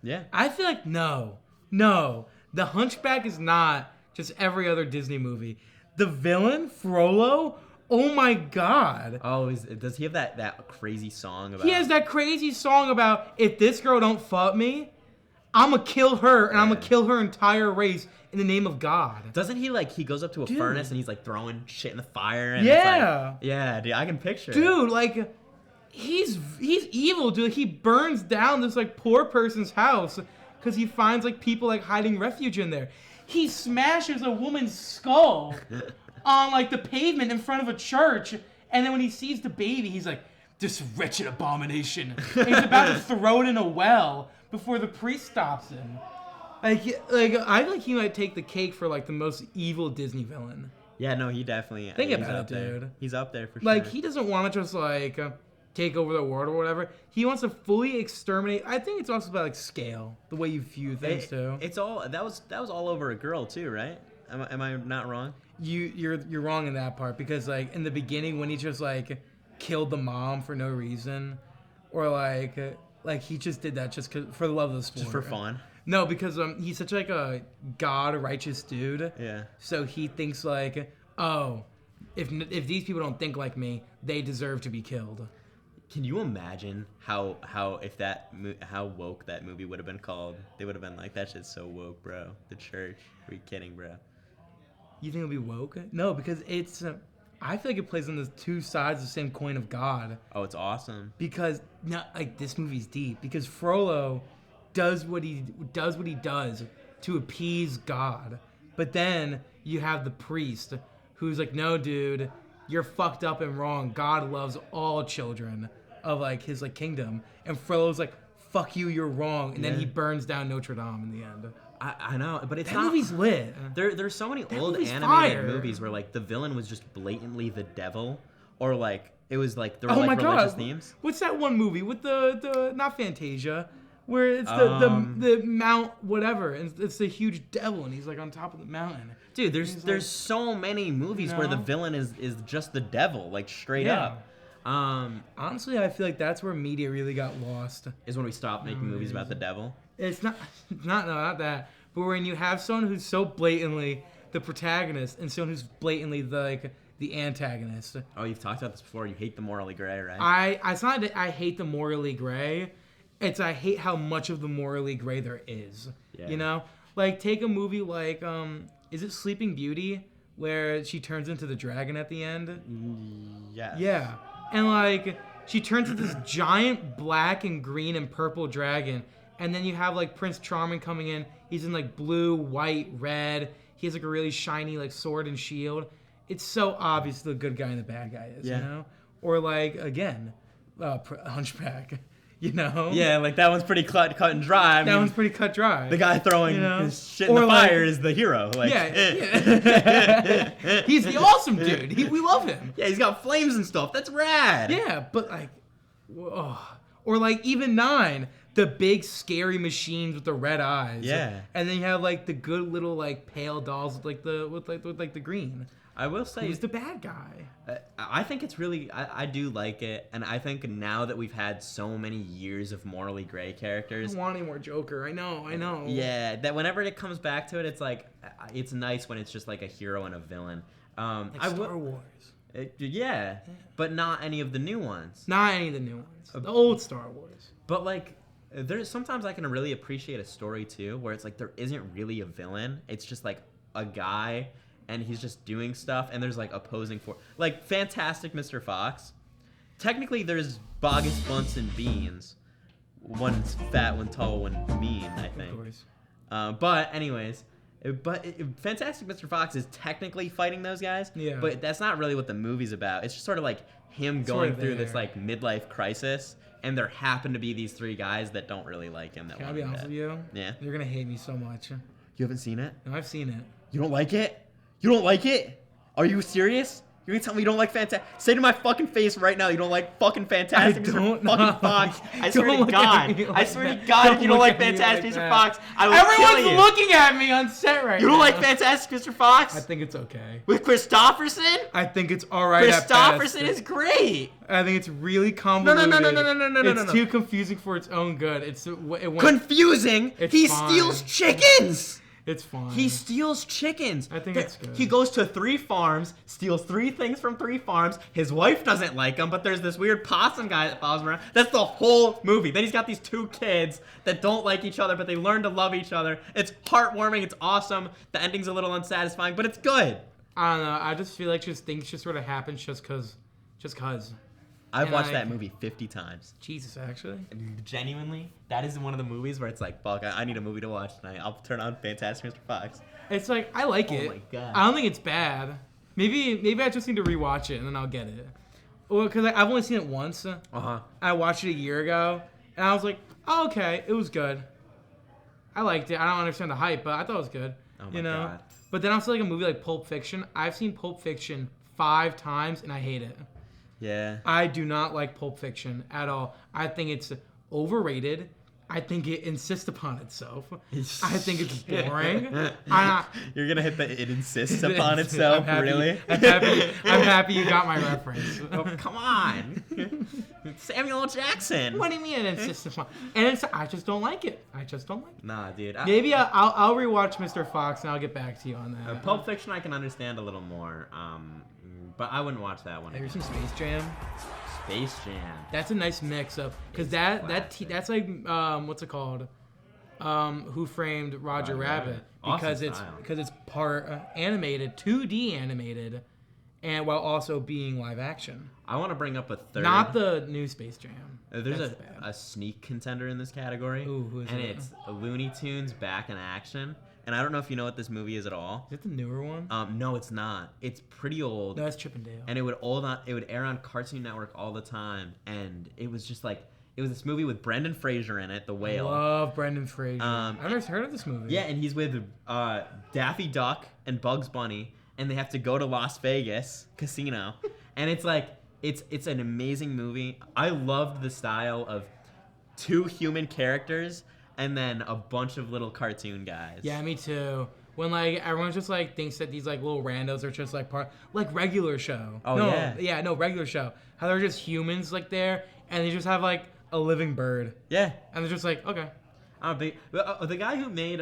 [SPEAKER 4] Yeah.
[SPEAKER 5] I feel like no, the Hunchback is not just every other Disney movie. The villain Frollo. Oh my God.
[SPEAKER 4] Oh, does he have that crazy song about?
[SPEAKER 5] He has that crazy song about if this girl don't fuck me, I'ma kill her and I'ma kill her entire race in the name of God.
[SPEAKER 4] Doesn't he goes up to a
[SPEAKER 5] Dude.
[SPEAKER 4] furnace and he's like throwing shit in the fire and
[SPEAKER 5] Yeah.
[SPEAKER 4] it's like, yeah, dude, I can picture it.
[SPEAKER 5] Dude, like he's evil, dude. He burns down this like poor person's house because he finds like people like hiding refuge in there. He smashes a woman's skull on like the pavement in front of a church, and then when he sees the baby, he's like, "This wretched abomination." And he's about to throw it in a well before the priest stops him. Like I feel like he might take the cake for like the most evil Disney villain.
[SPEAKER 4] Yeah, no, he definitely.
[SPEAKER 5] Think
[SPEAKER 4] he's
[SPEAKER 5] about
[SPEAKER 4] up
[SPEAKER 5] it,
[SPEAKER 4] there.
[SPEAKER 5] dude.
[SPEAKER 4] He's up there for
[SPEAKER 5] Like
[SPEAKER 4] sure.
[SPEAKER 5] he doesn't want to just like take over the world or whatever. He wants to fully exterminate. I think it's also about like scale, the way you view things too.
[SPEAKER 4] It's all that was all over a girl too, right? Am I not wrong?
[SPEAKER 5] You're wrong in that part because like in the beginning when he just like killed the mom for no reason, or like he just did that just for the love of the sport.
[SPEAKER 4] Just for fun.
[SPEAKER 5] No, because he's such like a God righteous dude.
[SPEAKER 4] Yeah.
[SPEAKER 5] So he thinks like, oh, if these people don't think like me, they deserve to be killed.
[SPEAKER 4] Can you imagine how woke that movie would have been called? They would have been like, that shit's so woke, bro. The church. Are you kidding, bro?
[SPEAKER 5] You think it'll be woke? No, because it's. I feel like it plays on the two sides of the same coin of God.
[SPEAKER 4] Oh, it's awesome.
[SPEAKER 5] Because this movie's deep. Because Frollo does what he does to appease God, but then you have the priest who's like, no, dude, you're fucked up and wrong. God loves all children of like his like kingdom, and Frollo's like, fuck you, you're wrong, and then he burns down Notre Dame in the end.
[SPEAKER 4] I know, but it's
[SPEAKER 5] That
[SPEAKER 4] not.
[SPEAKER 5] movie's lit.
[SPEAKER 4] There's so many old
[SPEAKER 5] movie's
[SPEAKER 4] animated
[SPEAKER 5] fire.
[SPEAKER 4] movies where like the villain was just blatantly the devil, or like it was like there were
[SPEAKER 5] Oh
[SPEAKER 4] like
[SPEAKER 5] my
[SPEAKER 4] religious
[SPEAKER 5] God!
[SPEAKER 4] themes.
[SPEAKER 5] What's that one movie with the not Fantasia, where it's the Mount whatever, and it's the huge devil, and he's like on top of the mountain.
[SPEAKER 4] Dude, there's so many movies where the villain is just the devil, like straight up.
[SPEAKER 5] Honestly, I feel like that's where media really got lost.
[SPEAKER 4] Is when we stopped making movies about the devil.
[SPEAKER 5] It's not that. But when you have someone who's so blatantly the protagonist and someone who's blatantly the antagonist.
[SPEAKER 4] Oh, you've talked about this before. You hate the morally gray, right?
[SPEAKER 5] It's not that I hate the morally gray. It's I hate how much of the morally gray there is.
[SPEAKER 4] Yeah.
[SPEAKER 5] You know? Like, take a movie like, is it Sleeping Beauty? Where she turns into the dragon at the end?
[SPEAKER 4] Yes.
[SPEAKER 5] Yeah. And, like, she turns into this giant black and green and purple dragon. And then you have, like, Prince Charming coming in. He's in, like, blue, white, red. He has, like, a really shiny, like, sword and shield. it's so obvious the good guy and the bad guy is,
[SPEAKER 4] Yeah.
[SPEAKER 5] you know? Or like again, Hunchback, you know?
[SPEAKER 4] Yeah, like that one's pretty cut and dry. I
[SPEAKER 5] That
[SPEAKER 4] mean,
[SPEAKER 5] one's pretty cut dry.
[SPEAKER 4] the guy throwing
[SPEAKER 5] You know?
[SPEAKER 4] his shit in
[SPEAKER 5] Or
[SPEAKER 4] the
[SPEAKER 5] like-
[SPEAKER 4] fire is the hero. Like,
[SPEAKER 5] yeah. He's the awesome dude. We love him.
[SPEAKER 4] yeah, he's got flames and stuff. That's rad.
[SPEAKER 5] Yeah, but like, or like even 9, the big scary machines with the red eyes.
[SPEAKER 4] Yeah.
[SPEAKER 5] And then you have like the good little like pale dolls with the green.
[SPEAKER 4] I will say,
[SPEAKER 5] Who's the bad guy?
[SPEAKER 4] I think it's really, I do like it, and I think now that we've had so many years of morally gray
[SPEAKER 5] I
[SPEAKER 4] characters,
[SPEAKER 5] don't want any more Joker. I know.
[SPEAKER 4] yeah, that whenever it comes back to it, it's like, it's nice when it's just like a hero and a villain.
[SPEAKER 5] Like
[SPEAKER 4] I
[SPEAKER 5] Star
[SPEAKER 4] will,
[SPEAKER 5] Wars.
[SPEAKER 4] yeah, but not any of the new ones.
[SPEAKER 5] Not any of the new ones. The old Star Wars.
[SPEAKER 4] But like, there's sometimes I can really appreciate a story too, where it's like there isn't really a villain. It's just like a guy, and he's just doing stuff, and there's like opposing for like Fantastic Mr. Fox. Technically, there's Bogus Bunts and Beans. One's fat, one tall, one mean, I think.
[SPEAKER 5] Of course.
[SPEAKER 4] But anyways, Fantastic Mr. Fox is technically fighting those guys.
[SPEAKER 5] Yeah.
[SPEAKER 4] But that's not really what the movie's about. It's just sort of like him
[SPEAKER 5] Sort
[SPEAKER 4] going
[SPEAKER 5] of
[SPEAKER 4] through this
[SPEAKER 5] there.
[SPEAKER 4] like midlife crisis, and there happen to be these 3 guys that don't really like him. That
[SPEAKER 5] Can I
[SPEAKER 4] want
[SPEAKER 5] be
[SPEAKER 4] him
[SPEAKER 5] honest
[SPEAKER 4] dead.
[SPEAKER 5] with you?
[SPEAKER 4] Yeah.
[SPEAKER 5] You're gonna hate me so much.
[SPEAKER 4] You haven't seen it?
[SPEAKER 5] No, I've seen it.
[SPEAKER 4] You don't like it? You don't like it? Are you serious? You're gonna tell me you don't like Fantastic? Say to my fucking face right now you don't like fucking Fantastic
[SPEAKER 5] I don't
[SPEAKER 4] Mr. fucking
[SPEAKER 5] know.
[SPEAKER 4] Fox. I swear
[SPEAKER 5] Don't
[SPEAKER 4] to
[SPEAKER 5] look at
[SPEAKER 4] God.
[SPEAKER 5] me
[SPEAKER 4] I
[SPEAKER 5] like
[SPEAKER 4] swear to
[SPEAKER 5] that.
[SPEAKER 4] God, if
[SPEAKER 5] Don't
[SPEAKER 4] you don't
[SPEAKER 5] look
[SPEAKER 4] like
[SPEAKER 5] at me
[SPEAKER 4] Fantastic
[SPEAKER 5] like
[SPEAKER 4] Mr.
[SPEAKER 5] that.
[SPEAKER 4] Fox, I will kill
[SPEAKER 5] Everyone's
[SPEAKER 4] you.
[SPEAKER 5] looking at me on set right now.
[SPEAKER 4] You don't like Fantastic Mr. Fox?
[SPEAKER 5] I think it's okay.
[SPEAKER 4] With Christopherson?
[SPEAKER 5] I think it's alright at
[SPEAKER 4] Christopherson
[SPEAKER 5] best.
[SPEAKER 4] is great.
[SPEAKER 5] I think it's really
[SPEAKER 4] No,
[SPEAKER 5] convoluted.
[SPEAKER 4] no.
[SPEAKER 5] It's too confusing for its own good. It went,
[SPEAKER 4] Confusing.
[SPEAKER 5] It's
[SPEAKER 4] He
[SPEAKER 5] fine.
[SPEAKER 4] steals chickens.
[SPEAKER 5] It's fine.
[SPEAKER 4] He steals chickens.
[SPEAKER 5] I think it's good.
[SPEAKER 4] He goes to 3 farms, steals 3 things from 3 farms. His wife doesn't like him, but there's this weird possum guy that follows him around. That's the whole movie. Then he's got these 2 kids that don't like each other, but they learn to love each other. It's heartwarming. It's awesome. The ending's a little unsatisfying, but it's good.
[SPEAKER 5] I don't know. I just feel like things just sort of happen just cause.
[SPEAKER 4] I've
[SPEAKER 5] And
[SPEAKER 4] watched
[SPEAKER 5] I-
[SPEAKER 4] that movie 50 times.
[SPEAKER 5] Jesus, actually.
[SPEAKER 4] Genuinely, that is one of the movies where it's like, fuck, I need a movie to watch tonight. I'll turn on Fantastic Mr. Fox.
[SPEAKER 5] It's like I like
[SPEAKER 4] Oh
[SPEAKER 5] it.
[SPEAKER 4] my God.
[SPEAKER 5] I don't think it's bad. Maybe I just need to rewatch it and then I'll get it. Well, because I've only seen it once.
[SPEAKER 4] Uh-huh.
[SPEAKER 5] I watched it a year ago and I was like, oh, okay, it was good. I liked it. I don't understand the hype, but I thought it was good.
[SPEAKER 4] Oh my
[SPEAKER 5] you know.
[SPEAKER 4] God.
[SPEAKER 5] But then also like a movie like Pulp Fiction. I've seen Pulp Fiction 5 times and I hate it.
[SPEAKER 4] Yeah.
[SPEAKER 5] I do not like Pulp Fiction at all. I think it's overrated. I think it insists upon itself. I think it's boring.
[SPEAKER 4] You're gonna hit the it insists upon itself,
[SPEAKER 5] I'm happy,
[SPEAKER 4] really?
[SPEAKER 5] I'm happy you got my reference.
[SPEAKER 4] Oh, come on. Samuel L. Jackson.
[SPEAKER 5] What do you mean it insists upon? And I just don't like it. I just don't like it.
[SPEAKER 4] Nah, dude.
[SPEAKER 5] Maybe I'll rewatch Mr. Fox and I'll get back to you on that.
[SPEAKER 4] Pulp Fiction I can understand a little more, but I wouldn't watch that one.
[SPEAKER 5] Have you
[SPEAKER 4] again.
[SPEAKER 5] seen Space Jam?
[SPEAKER 4] Space Jam.
[SPEAKER 5] That's a nice mix of because
[SPEAKER 4] It's
[SPEAKER 5] that's like what's it called? Who Framed Roger
[SPEAKER 4] Roger
[SPEAKER 5] Rabbit?
[SPEAKER 4] Rabbit. Awesome
[SPEAKER 5] Because
[SPEAKER 4] style.
[SPEAKER 5] it's part animated, 2D animated, and while also being live action.
[SPEAKER 4] I want to bring up a third.
[SPEAKER 5] Not the new Space Jam.
[SPEAKER 4] There's
[SPEAKER 5] That's
[SPEAKER 4] a
[SPEAKER 5] bad.
[SPEAKER 4] sneak contender in this category.
[SPEAKER 5] Ooh, who is
[SPEAKER 4] and
[SPEAKER 5] it?
[SPEAKER 4] it's Looney Tunes back in action. And I don't know if you know what this movie is at all.
[SPEAKER 5] Is it the newer one?
[SPEAKER 4] No, it's not. It's pretty old.
[SPEAKER 5] No, that's Chip and Dale.
[SPEAKER 4] And it would air on Cartoon Network all the time. And it was just like, it was this movie with Brendan Fraser in it, the
[SPEAKER 5] I
[SPEAKER 4] whale.
[SPEAKER 5] love Brendan Fraser. I've never heard of this movie.
[SPEAKER 4] Yeah, and he's with Daffy Duck and Bugs Bunny, and they have to go to Las Vegas casino. And it's like, it's an amazing movie. I loved the style of 2 human characters and then a bunch of little cartoon guys.
[SPEAKER 5] Yeah, me too. When like everyone just like thinks that these like little randos are just like part like regular show.
[SPEAKER 4] Oh,
[SPEAKER 5] no,
[SPEAKER 4] yeah.
[SPEAKER 5] regular show. How they're just humans like there, and they just have like a living bird,
[SPEAKER 4] Yeah.
[SPEAKER 5] and they're just like okay.
[SPEAKER 4] The guy who made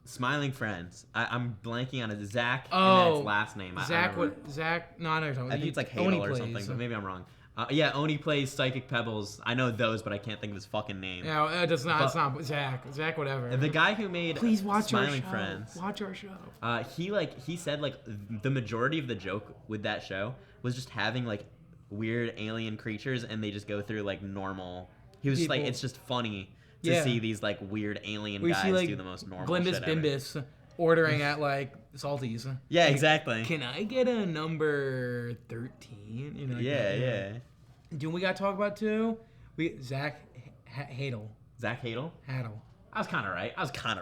[SPEAKER 4] Smiling Friends, I'm blanking on it. Zach, and
[SPEAKER 5] Oh,
[SPEAKER 4] then its last name. I
[SPEAKER 5] Zach,
[SPEAKER 4] remember.
[SPEAKER 5] what? Zach? No, I know what you're talking about.
[SPEAKER 4] I think it's like
[SPEAKER 5] Oni
[SPEAKER 4] Hadel or
[SPEAKER 5] plays.
[SPEAKER 4] something, but maybe I'm wrong. Yeah, Oni plays Psychic Pebbles. I know those, but I can't think of his fucking name.
[SPEAKER 5] Yeah, it's not.
[SPEAKER 4] But-
[SPEAKER 5] It's not Zach. Zach, whatever.
[SPEAKER 4] The guy who made
[SPEAKER 5] Please watch our
[SPEAKER 4] Smiling
[SPEAKER 5] show.
[SPEAKER 4] Friends.
[SPEAKER 5] Watch our show.
[SPEAKER 4] He said like the majority of the joke with that show was just having like weird alien creatures and they just go through like normal. He was just like,
[SPEAKER 5] People.
[SPEAKER 4] it's just funny to
[SPEAKER 5] Yeah.
[SPEAKER 4] see these like weird alien
[SPEAKER 5] We
[SPEAKER 4] guys
[SPEAKER 5] see like
[SPEAKER 4] do the most normal
[SPEAKER 5] Glinda's
[SPEAKER 4] shit ever.
[SPEAKER 5] Bimbus ordering at like Salty's.
[SPEAKER 4] Yeah,
[SPEAKER 5] Like,
[SPEAKER 4] exactly.
[SPEAKER 5] Can I get a number 13? You know. Like
[SPEAKER 4] Yeah,
[SPEAKER 5] that.
[SPEAKER 4] yeah.
[SPEAKER 5] Do we got to talk about too? Zach Hadel.
[SPEAKER 4] Zach Hadel.
[SPEAKER 5] Hadel.
[SPEAKER 4] I was kind of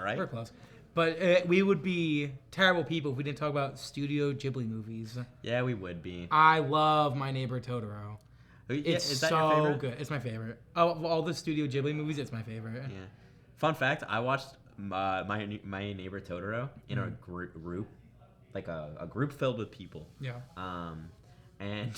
[SPEAKER 4] right.
[SPEAKER 5] We're close. But we would be terrible people if we didn't talk about Studio Ghibli movies.
[SPEAKER 4] Yeah, we would be.
[SPEAKER 5] I love My Neighbor Totoro.
[SPEAKER 4] It's
[SPEAKER 5] It's
[SPEAKER 4] that your
[SPEAKER 5] so
[SPEAKER 4] favorite?
[SPEAKER 5] good. It's my favorite. Of all the Studio Ghibli movies, it's my favorite.
[SPEAKER 4] Yeah. Fun fact: I watched my Neighbor Totoro in a group, like a group filled with people.
[SPEAKER 5] Yeah.
[SPEAKER 4] And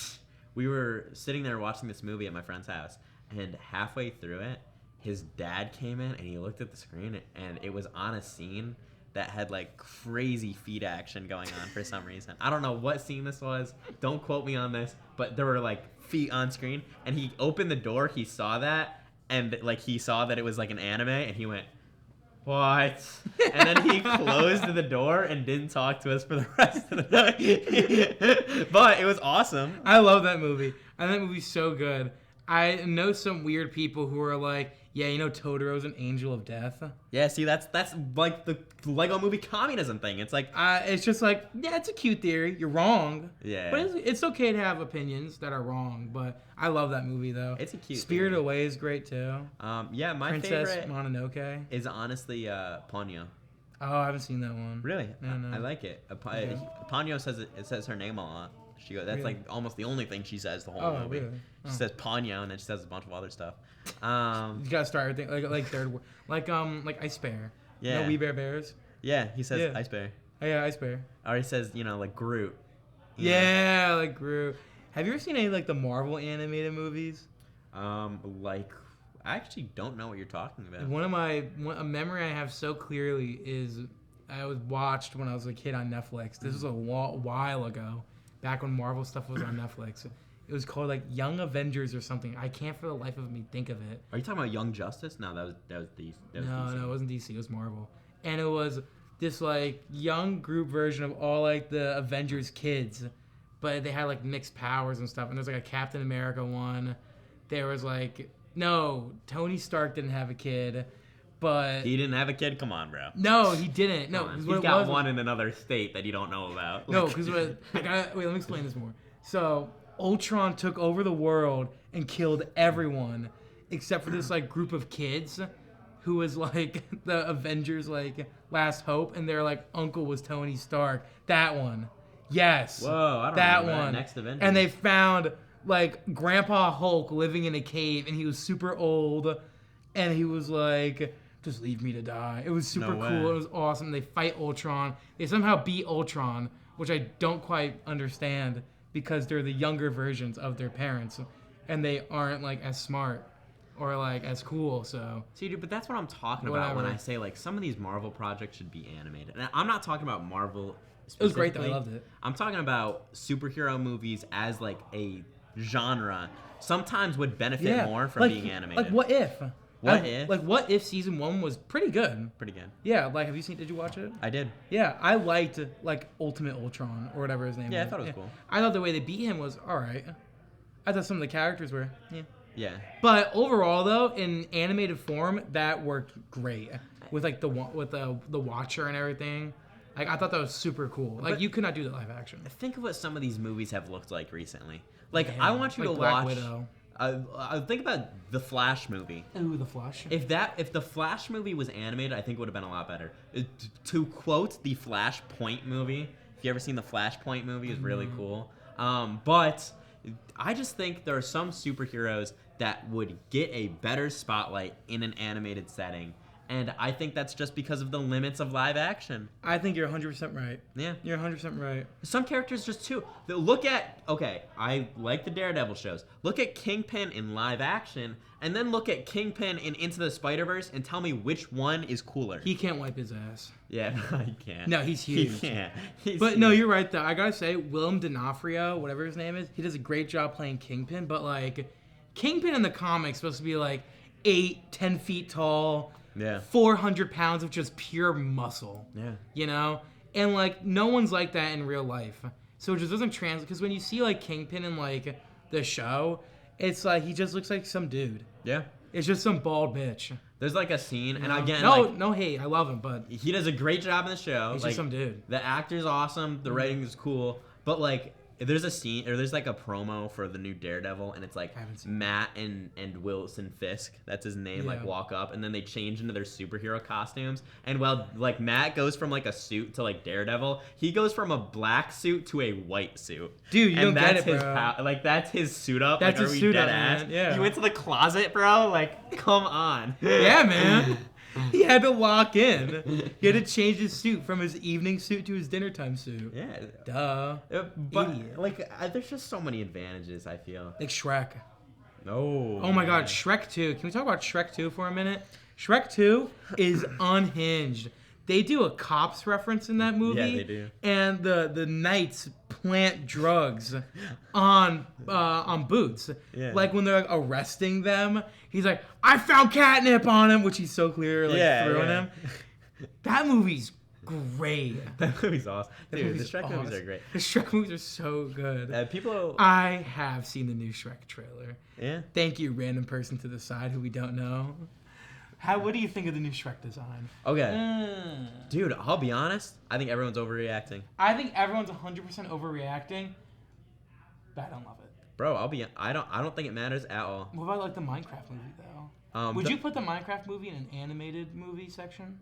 [SPEAKER 4] we were sitting there watching this movie at my friend's house, and halfway through it, his dad came in and he looked at the screen, and it was on a scene that had like crazy feet action going on for some reason. I don't know what scene this was. Don't quote me on this, but there were like feet on screen, and he opened the door, he saw that, and like he saw that it was like an anime, and he went, "What?" And then he closed the door and didn't talk to us for the rest of the night. But it was awesome.
[SPEAKER 5] I love that movie. I think that movie's so good. I know some weird people who are like, yeah, you know Totoro's an angel of death.
[SPEAKER 4] Yeah, see, that's like the Lego movie communism thing. It's like,
[SPEAKER 5] It's just like, yeah, it's a cute theory. You're wrong.
[SPEAKER 4] yeah.
[SPEAKER 5] But it's okay to have opinions that are wrong. But I love that movie, though.
[SPEAKER 4] It's a cute
[SPEAKER 5] Spirited
[SPEAKER 4] theory.
[SPEAKER 5] Away is great, too.
[SPEAKER 4] Yeah, my
[SPEAKER 5] Princess
[SPEAKER 4] favorite
[SPEAKER 5] Mononoke.
[SPEAKER 4] is honestly Ponyo.
[SPEAKER 5] Oh, I haven't seen that one.
[SPEAKER 4] Really?
[SPEAKER 5] No.
[SPEAKER 4] I like it.
[SPEAKER 5] Okay.
[SPEAKER 4] Ponyo says her name a lot. She goes, that's
[SPEAKER 5] Really?
[SPEAKER 4] like almost the only thing she says the whole
[SPEAKER 5] Oh,
[SPEAKER 4] movie.
[SPEAKER 5] really?
[SPEAKER 4] She
[SPEAKER 5] Oh.
[SPEAKER 4] says Ponyo, and then she says a bunch of other stuff.
[SPEAKER 5] You gotta start everything like third word. Like Ice Bear.
[SPEAKER 4] Yeah.
[SPEAKER 5] You know We Bear Bears?
[SPEAKER 4] Yeah, he says
[SPEAKER 5] Yeah.
[SPEAKER 4] Ice Bear.
[SPEAKER 5] Oh, yeah, Ice Bear.
[SPEAKER 4] Or he says, like Groot. You know?
[SPEAKER 5] Yeah, like Groot. Have you ever seen any like the Marvel animated movies?
[SPEAKER 4] Like, I actually don't know what you're talking about.
[SPEAKER 5] A memory I have so clearly is I was watched when I was a kid on Netflix. This was a while ago, back when Marvel stuff was on Netflix. It was called like Young Avengers or something. I can't for the life of me think of it.
[SPEAKER 4] Are you talking about Young Justice? No, that was DC. That was
[SPEAKER 5] No,
[SPEAKER 4] DC.
[SPEAKER 5] it wasn't DC. It was Marvel, and it was this like young group version of all like the Avengers kids, but they had like mixed powers and stuff. And there's like a Captain America one. There was like Tony Stark didn't have a kid, but
[SPEAKER 4] He didn't have a kid? Come on, bro.
[SPEAKER 5] no, he didn't. No,
[SPEAKER 4] Come on.
[SPEAKER 5] 'cause
[SPEAKER 4] He's
[SPEAKER 5] what it
[SPEAKER 4] got
[SPEAKER 5] was-
[SPEAKER 4] one in another state that you don't know about.
[SPEAKER 5] No, because wait, let me explain this more. So Ultron took over the world and killed everyone except for this like group of kids who was like the Avengers like last hope, and their like uncle was Tony Stark. That one, yes.
[SPEAKER 4] Whoa, I don't
[SPEAKER 5] that
[SPEAKER 4] remember that.
[SPEAKER 5] one.
[SPEAKER 4] Next Avengers.
[SPEAKER 5] And they found like Grandpa Hulk living in a cave, and he was super old, and he was like, just leave me to die. It was super
[SPEAKER 4] No way.
[SPEAKER 5] cool. It was awesome. They fight Ultron. They somehow beat Ultron, which I don't quite understand because they're the younger versions of their parents, and they aren't like as smart or like as cool. So
[SPEAKER 4] See, dude, but that's what I'm talking about when
[SPEAKER 5] Whatever.
[SPEAKER 4] I say like some of these Marvel projects should be animated. And I'm not talking about Marvel.
[SPEAKER 5] it was great though. I
[SPEAKER 4] specifically.
[SPEAKER 5] loved it.
[SPEAKER 4] I'm talking about superhero movies as like a genre. Sometimes would benefit more from
[SPEAKER 5] like,
[SPEAKER 4] being animated.
[SPEAKER 5] Like What If?
[SPEAKER 4] What If?
[SPEAKER 5] Like What If season 1 was pretty good.
[SPEAKER 4] Pretty good.
[SPEAKER 5] Yeah, like did you watch it?
[SPEAKER 4] I did.
[SPEAKER 5] Yeah, I liked like Ultimate Ultron or whatever his name
[SPEAKER 4] Yeah, I
[SPEAKER 5] was.
[SPEAKER 4] thought it was cool.
[SPEAKER 5] I thought the way they beat him was all right. I thought some of the characters were, yeah.
[SPEAKER 4] Yeah.
[SPEAKER 5] But overall, though, in animated form, that worked great with like the Watcher and everything. Like I thought that was super cool. Like
[SPEAKER 4] But-
[SPEAKER 5] you could not do that live action.
[SPEAKER 4] Think of what some of these movies have looked like recently. Like
[SPEAKER 5] Yeah,
[SPEAKER 4] I want you
[SPEAKER 5] like
[SPEAKER 4] to
[SPEAKER 5] Black
[SPEAKER 4] watch.
[SPEAKER 5] Widow.
[SPEAKER 4] Think about the Flash movie.
[SPEAKER 5] Ooh, the Flash.
[SPEAKER 4] If the Flash movie was animated, I think it would have been a lot better. To quote the Flashpoint movie, if you ever seen the Flashpoint movie, it's really cool. But I just think there are some superheroes that would get a better spotlight in an animated setting, and I think that's just because of the limits of live action.
[SPEAKER 5] I think you're 100% right.
[SPEAKER 4] Yeah.
[SPEAKER 5] You're 100% right.
[SPEAKER 4] Some characters just too. I like the Daredevil shows. Look at Kingpin in live action, and then look at Kingpin in Into the Spider-Verse, and tell me which one is cooler.
[SPEAKER 5] He can't wipe his ass.
[SPEAKER 4] Yeah, I can't.
[SPEAKER 5] No, he's huge.
[SPEAKER 4] He can't. He's
[SPEAKER 5] But no,
[SPEAKER 4] huge.
[SPEAKER 5] you're right though. I gotta say, Willem D'Onofrio, whatever his name is, he does a great job playing Kingpin. But like, Kingpin in the comics supposed to be like 10 feet tall,
[SPEAKER 4] Yeah.
[SPEAKER 5] 400 pounds of just pure muscle.
[SPEAKER 4] Yeah.
[SPEAKER 5] You know, and like no one's like that in real life. So it just doesn't translate. Because when you see like Kingpin in like the show, it's like he just looks like some dude.
[SPEAKER 4] Yeah.
[SPEAKER 5] It's just some bald bitch.
[SPEAKER 4] There's like a scene, and again,
[SPEAKER 5] no,
[SPEAKER 4] like,
[SPEAKER 5] no hate. I love him, but
[SPEAKER 4] he does a great job in the show.
[SPEAKER 5] he's
[SPEAKER 4] Like,
[SPEAKER 5] just some dude.
[SPEAKER 4] the actor's awesome, the writing is cool, but like, there's a scene, or there's like a promo for the new Daredevil, and it's like
[SPEAKER 5] haven't seen
[SPEAKER 4] Matt and Wilson Fisk, that's his name, like
[SPEAKER 5] Yeah.
[SPEAKER 4] walk up, and then they change into their superhero costumes. And while like Matt goes from like a suit to like Daredevil, he goes from a black suit to a white suit.
[SPEAKER 5] Dude, you
[SPEAKER 4] and
[SPEAKER 5] don't get
[SPEAKER 4] that's
[SPEAKER 5] it,
[SPEAKER 4] his
[SPEAKER 5] bro.
[SPEAKER 4] like that's his suit up.
[SPEAKER 5] That's
[SPEAKER 4] like,
[SPEAKER 5] his
[SPEAKER 4] are we
[SPEAKER 5] suit
[SPEAKER 4] dead
[SPEAKER 5] up,
[SPEAKER 4] ass?
[SPEAKER 5] man. Yeah.
[SPEAKER 4] You went to the closet, bro. Like, come on.
[SPEAKER 5] Yeah, man. He had to walk in. He had to change his suit from his evening suit to his dinner time suit.
[SPEAKER 4] Yeah.
[SPEAKER 5] Duh.
[SPEAKER 4] But
[SPEAKER 5] Idiot.
[SPEAKER 4] like, there's just so many advantages. I feel.
[SPEAKER 5] Like Shrek.
[SPEAKER 4] No.
[SPEAKER 5] Oh my God, Shrek 2. Can we talk about Shrek 2 for a minute? Shrek 2 is unhinged. They do a cops reference in that movie.
[SPEAKER 4] Yeah, they do.
[SPEAKER 5] And the knights plant drugs on Boots.
[SPEAKER 4] Yeah.
[SPEAKER 5] Like when they're like, arresting them, he's like, "I found catnip on him," which he's so clear like throwing him. That movie's great.
[SPEAKER 4] That movie's awesome.
[SPEAKER 5] That
[SPEAKER 4] Dude, the
[SPEAKER 5] movie's
[SPEAKER 4] Shrek movies
[SPEAKER 5] awesome.
[SPEAKER 4] are great.
[SPEAKER 5] The Shrek movies are so good.
[SPEAKER 4] People.
[SPEAKER 5] I have seen the new Shrek trailer.
[SPEAKER 4] Yeah.
[SPEAKER 5] Thank you, random person to the side who we don't know. What do you think of the new Shrek design?
[SPEAKER 4] Okay. Dude, I'll be honest. I think everyone's overreacting.
[SPEAKER 5] I think everyone's 100% overreacting, but I don't love it.
[SPEAKER 4] Bro, I don't think it matters at all.
[SPEAKER 5] What about like the Minecraft movie though? Would you put the Minecraft movie in an animated movie section?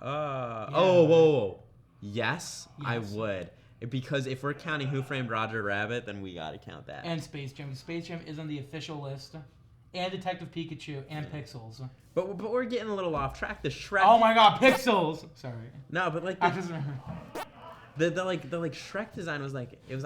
[SPEAKER 4] Whoa. Yes, I
[SPEAKER 5] Yes.
[SPEAKER 4] would. Because if we're counting Who Framed Roger Rabbit, then we gotta count that.
[SPEAKER 5] And Space Jam. Space Jam is on the official list. And Detective Pikachu and Pixels.
[SPEAKER 4] But we're getting a little off track. The Shrek.
[SPEAKER 5] Oh my God, Pixels! Sorry.
[SPEAKER 4] No, but like
[SPEAKER 5] I just remember.
[SPEAKER 4] the Shrek design was like, it was.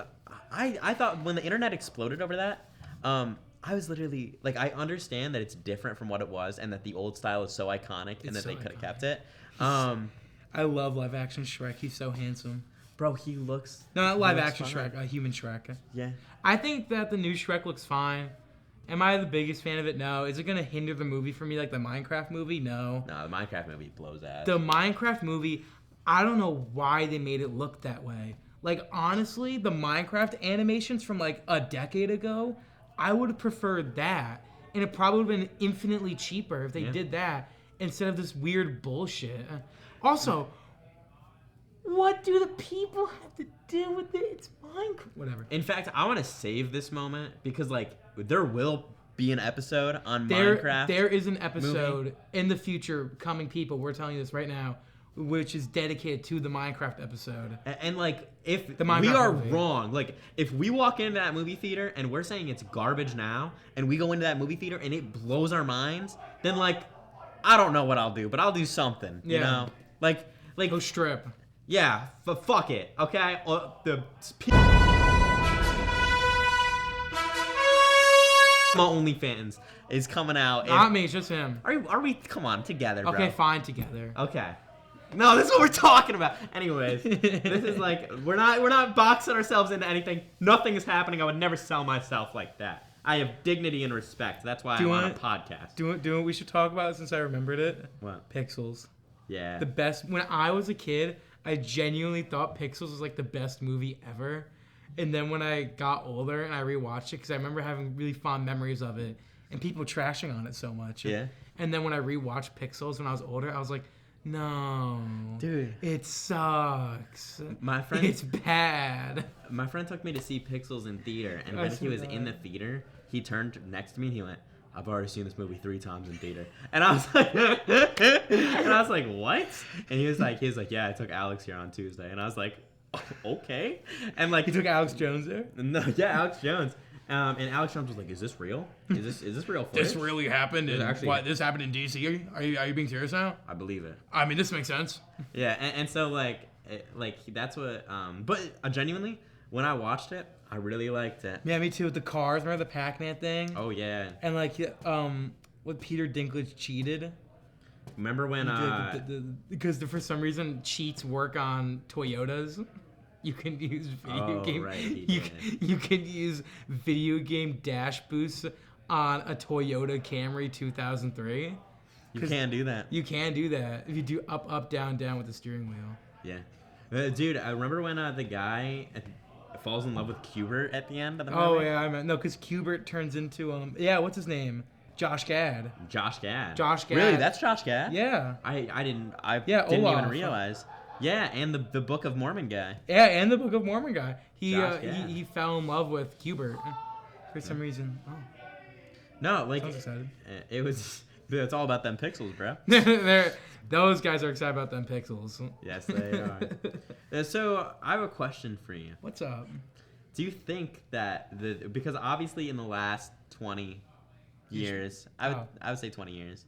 [SPEAKER 4] I thought when the internet exploded over that, I was literally like, I understand that it's different from what it was, and that the old style is so iconic, and that
[SPEAKER 5] so
[SPEAKER 4] they could have
[SPEAKER 5] iconic.
[SPEAKER 4] kept it.
[SPEAKER 5] I love live action Shrek. He's so handsome.
[SPEAKER 4] Bro, he looks.
[SPEAKER 5] No, not live
[SPEAKER 4] looks
[SPEAKER 5] action
[SPEAKER 4] fine.
[SPEAKER 5] Shrek. Human Shrek.
[SPEAKER 4] Yeah.
[SPEAKER 5] I think that the new Shrek looks fine. Am I the biggest fan of it? No. Is it going to hinder the movie for me like the Minecraft movie? No.
[SPEAKER 4] No, the Minecraft movie blows ass.
[SPEAKER 5] The Minecraft movie, I don't know why they made it look that way. Like, honestly, the Minecraft animations from like a decade ago, I would have preferred that. And it probably would have been infinitely cheaper if they did that instead of this weird bullshit. Also, what do the people have to do with it? It's Minecraft. Whatever.
[SPEAKER 4] In fact, I want to save this moment because like there will be an episode on Minecraft.
[SPEAKER 5] There is an episode in the future, coming people, we're telling you this right now, which is dedicated to the Minecraft episode.
[SPEAKER 4] And like, if
[SPEAKER 5] The Minecraft
[SPEAKER 4] we are
[SPEAKER 5] movie.
[SPEAKER 4] wrong, like if we walk into that movie theater and we're saying it's garbage now, and we go into that movie theater and it blows our minds, then like, I don't know what I'll do, but I'll do something. You
[SPEAKER 5] Yeah.
[SPEAKER 4] know, like
[SPEAKER 5] Go strip.
[SPEAKER 4] yeah, fuck it, okay. My OnlyFans is coming out.
[SPEAKER 5] Not me, just him.
[SPEAKER 4] Are we? Come on, together, bro.
[SPEAKER 5] Okay, fine, together.
[SPEAKER 4] Okay. No, this is what we're talking about. Anyways, this is like we're not boxing ourselves into anything. Nothing is happening. I would never sell myself like that. I have dignity and respect. That's why I'm on a podcast.
[SPEAKER 5] Do what we should talk about since I remembered it?
[SPEAKER 4] What?
[SPEAKER 5] Pixels.
[SPEAKER 4] Yeah.
[SPEAKER 5] The best. When I was a kid, I genuinely thought Pixels was like the best movie ever. And then when I got older and I rewatched it, because I remember having really fond memories of it and people trashing on it so much.
[SPEAKER 4] Yeah.
[SPEAKER 5] And then when I rewatched Pixels when I was older, I was like, no.
[SPEAKER 4] Dude.
[SPEAKER 5] It sucks.
[SPEAKER 4] My friend
[SPEAKER 5] It's bad.
[SPEAKER 4] My friend took me to see Pixels in theater, and
[SPEAKER 5] I
[SPEAKER 4] when he
[SPEAKER 5] see
[SPEAKER 4] was
[SPEAKER 5] that.
[SPEAKER 4] in the theater, he turned next to me and he went, "I've already seen this movie 3 times in theater." And I was like, "What?" And he was like, "Yeah, I took Alex here on Tuesday." And I was like, "Okay." And like,
[SPEAKER 5] You took Alex Jones there?
[SPEAKER 4] no, yeah, Alex Jones. And Alex Jones was like, "Is this real? Is this real footage?"
[SPEAKER 5] This really happened?
[SPEAKER 4] This
[SPEAKER 5] And
[SPEAKER 4] actually-
[SPEAKER 5] what, this happened in DC? Are you being serious now?
[SPEAKER 4] I believe it.
[SPEAKER 5] I mean, this makes sense.
[SPEAKER 4] Yeah, and so like that's what. But genuinely, when I watched it, I really liked it.
[SPEAKER 5] Yeah, me too. With the cars, remember the Pac-Man thing?
[SPEAKER 4] Oh yeah.
[SPEAKER 5] And like, what Peter Dinklage cheated
[SPEAKER 4] Remember when
[SPEAKER 5] because for some reason cheats work on Toyotas. You can use video
[SPEAKER 4] Oh,
[SPEAKER 5] game.
[SPEAKER 4] right, he
[SPEAKER 5] you,
[SPEAKER 4] did.
[SPEAKER 5] you can use video game dash boosts on a Toyota Camry 2003.
[SPEAKER 4] you can't do that.
[SPEAKER 5] You can do that if you do up, up, down, down with the steering wheel.
[SPEAKER 4] Yeah. Dude, I remember when the guy falls in love with Cubert at the end of the movie?
[SPEAKER 5] Oh yeah, I meant no, because Cubert turns into what's his name? Josh Gad.
[SPEAKER 4] Josh Gad.
[SPEAKER 5] Josh Gad.
[SPEAKER 4] Really? That's Josh Gad?
[SPEAKER 5] Yeah.
[SPEAKER 4] I didn't
[SPEAKER 5] Olaf.
[SPEAKER 4] even realize. Yeah, and the Book of Mormon guy.
[SPEAKER 5] Yeah, and the Book of Mormon guy.
[SPEAKER 4] Josh Gad.
[SPEAKER 5] He fell in love with Hubert for some reason. Oh.
[SPEAKER 4] No, like
[SPEAKER 5] Sounds excited.
[SPEAKER 4] it was. It's all about them pixels, bro.
[SPEAKER 5] Those guys are excited about them pixels.
[SPEAKER 4] Yes, they are. So I have a question for you.
[SPEAKER 5] What's up?
[SPEAKER 4] Do you think that because obviously in the last 20 years, I would say 20 years,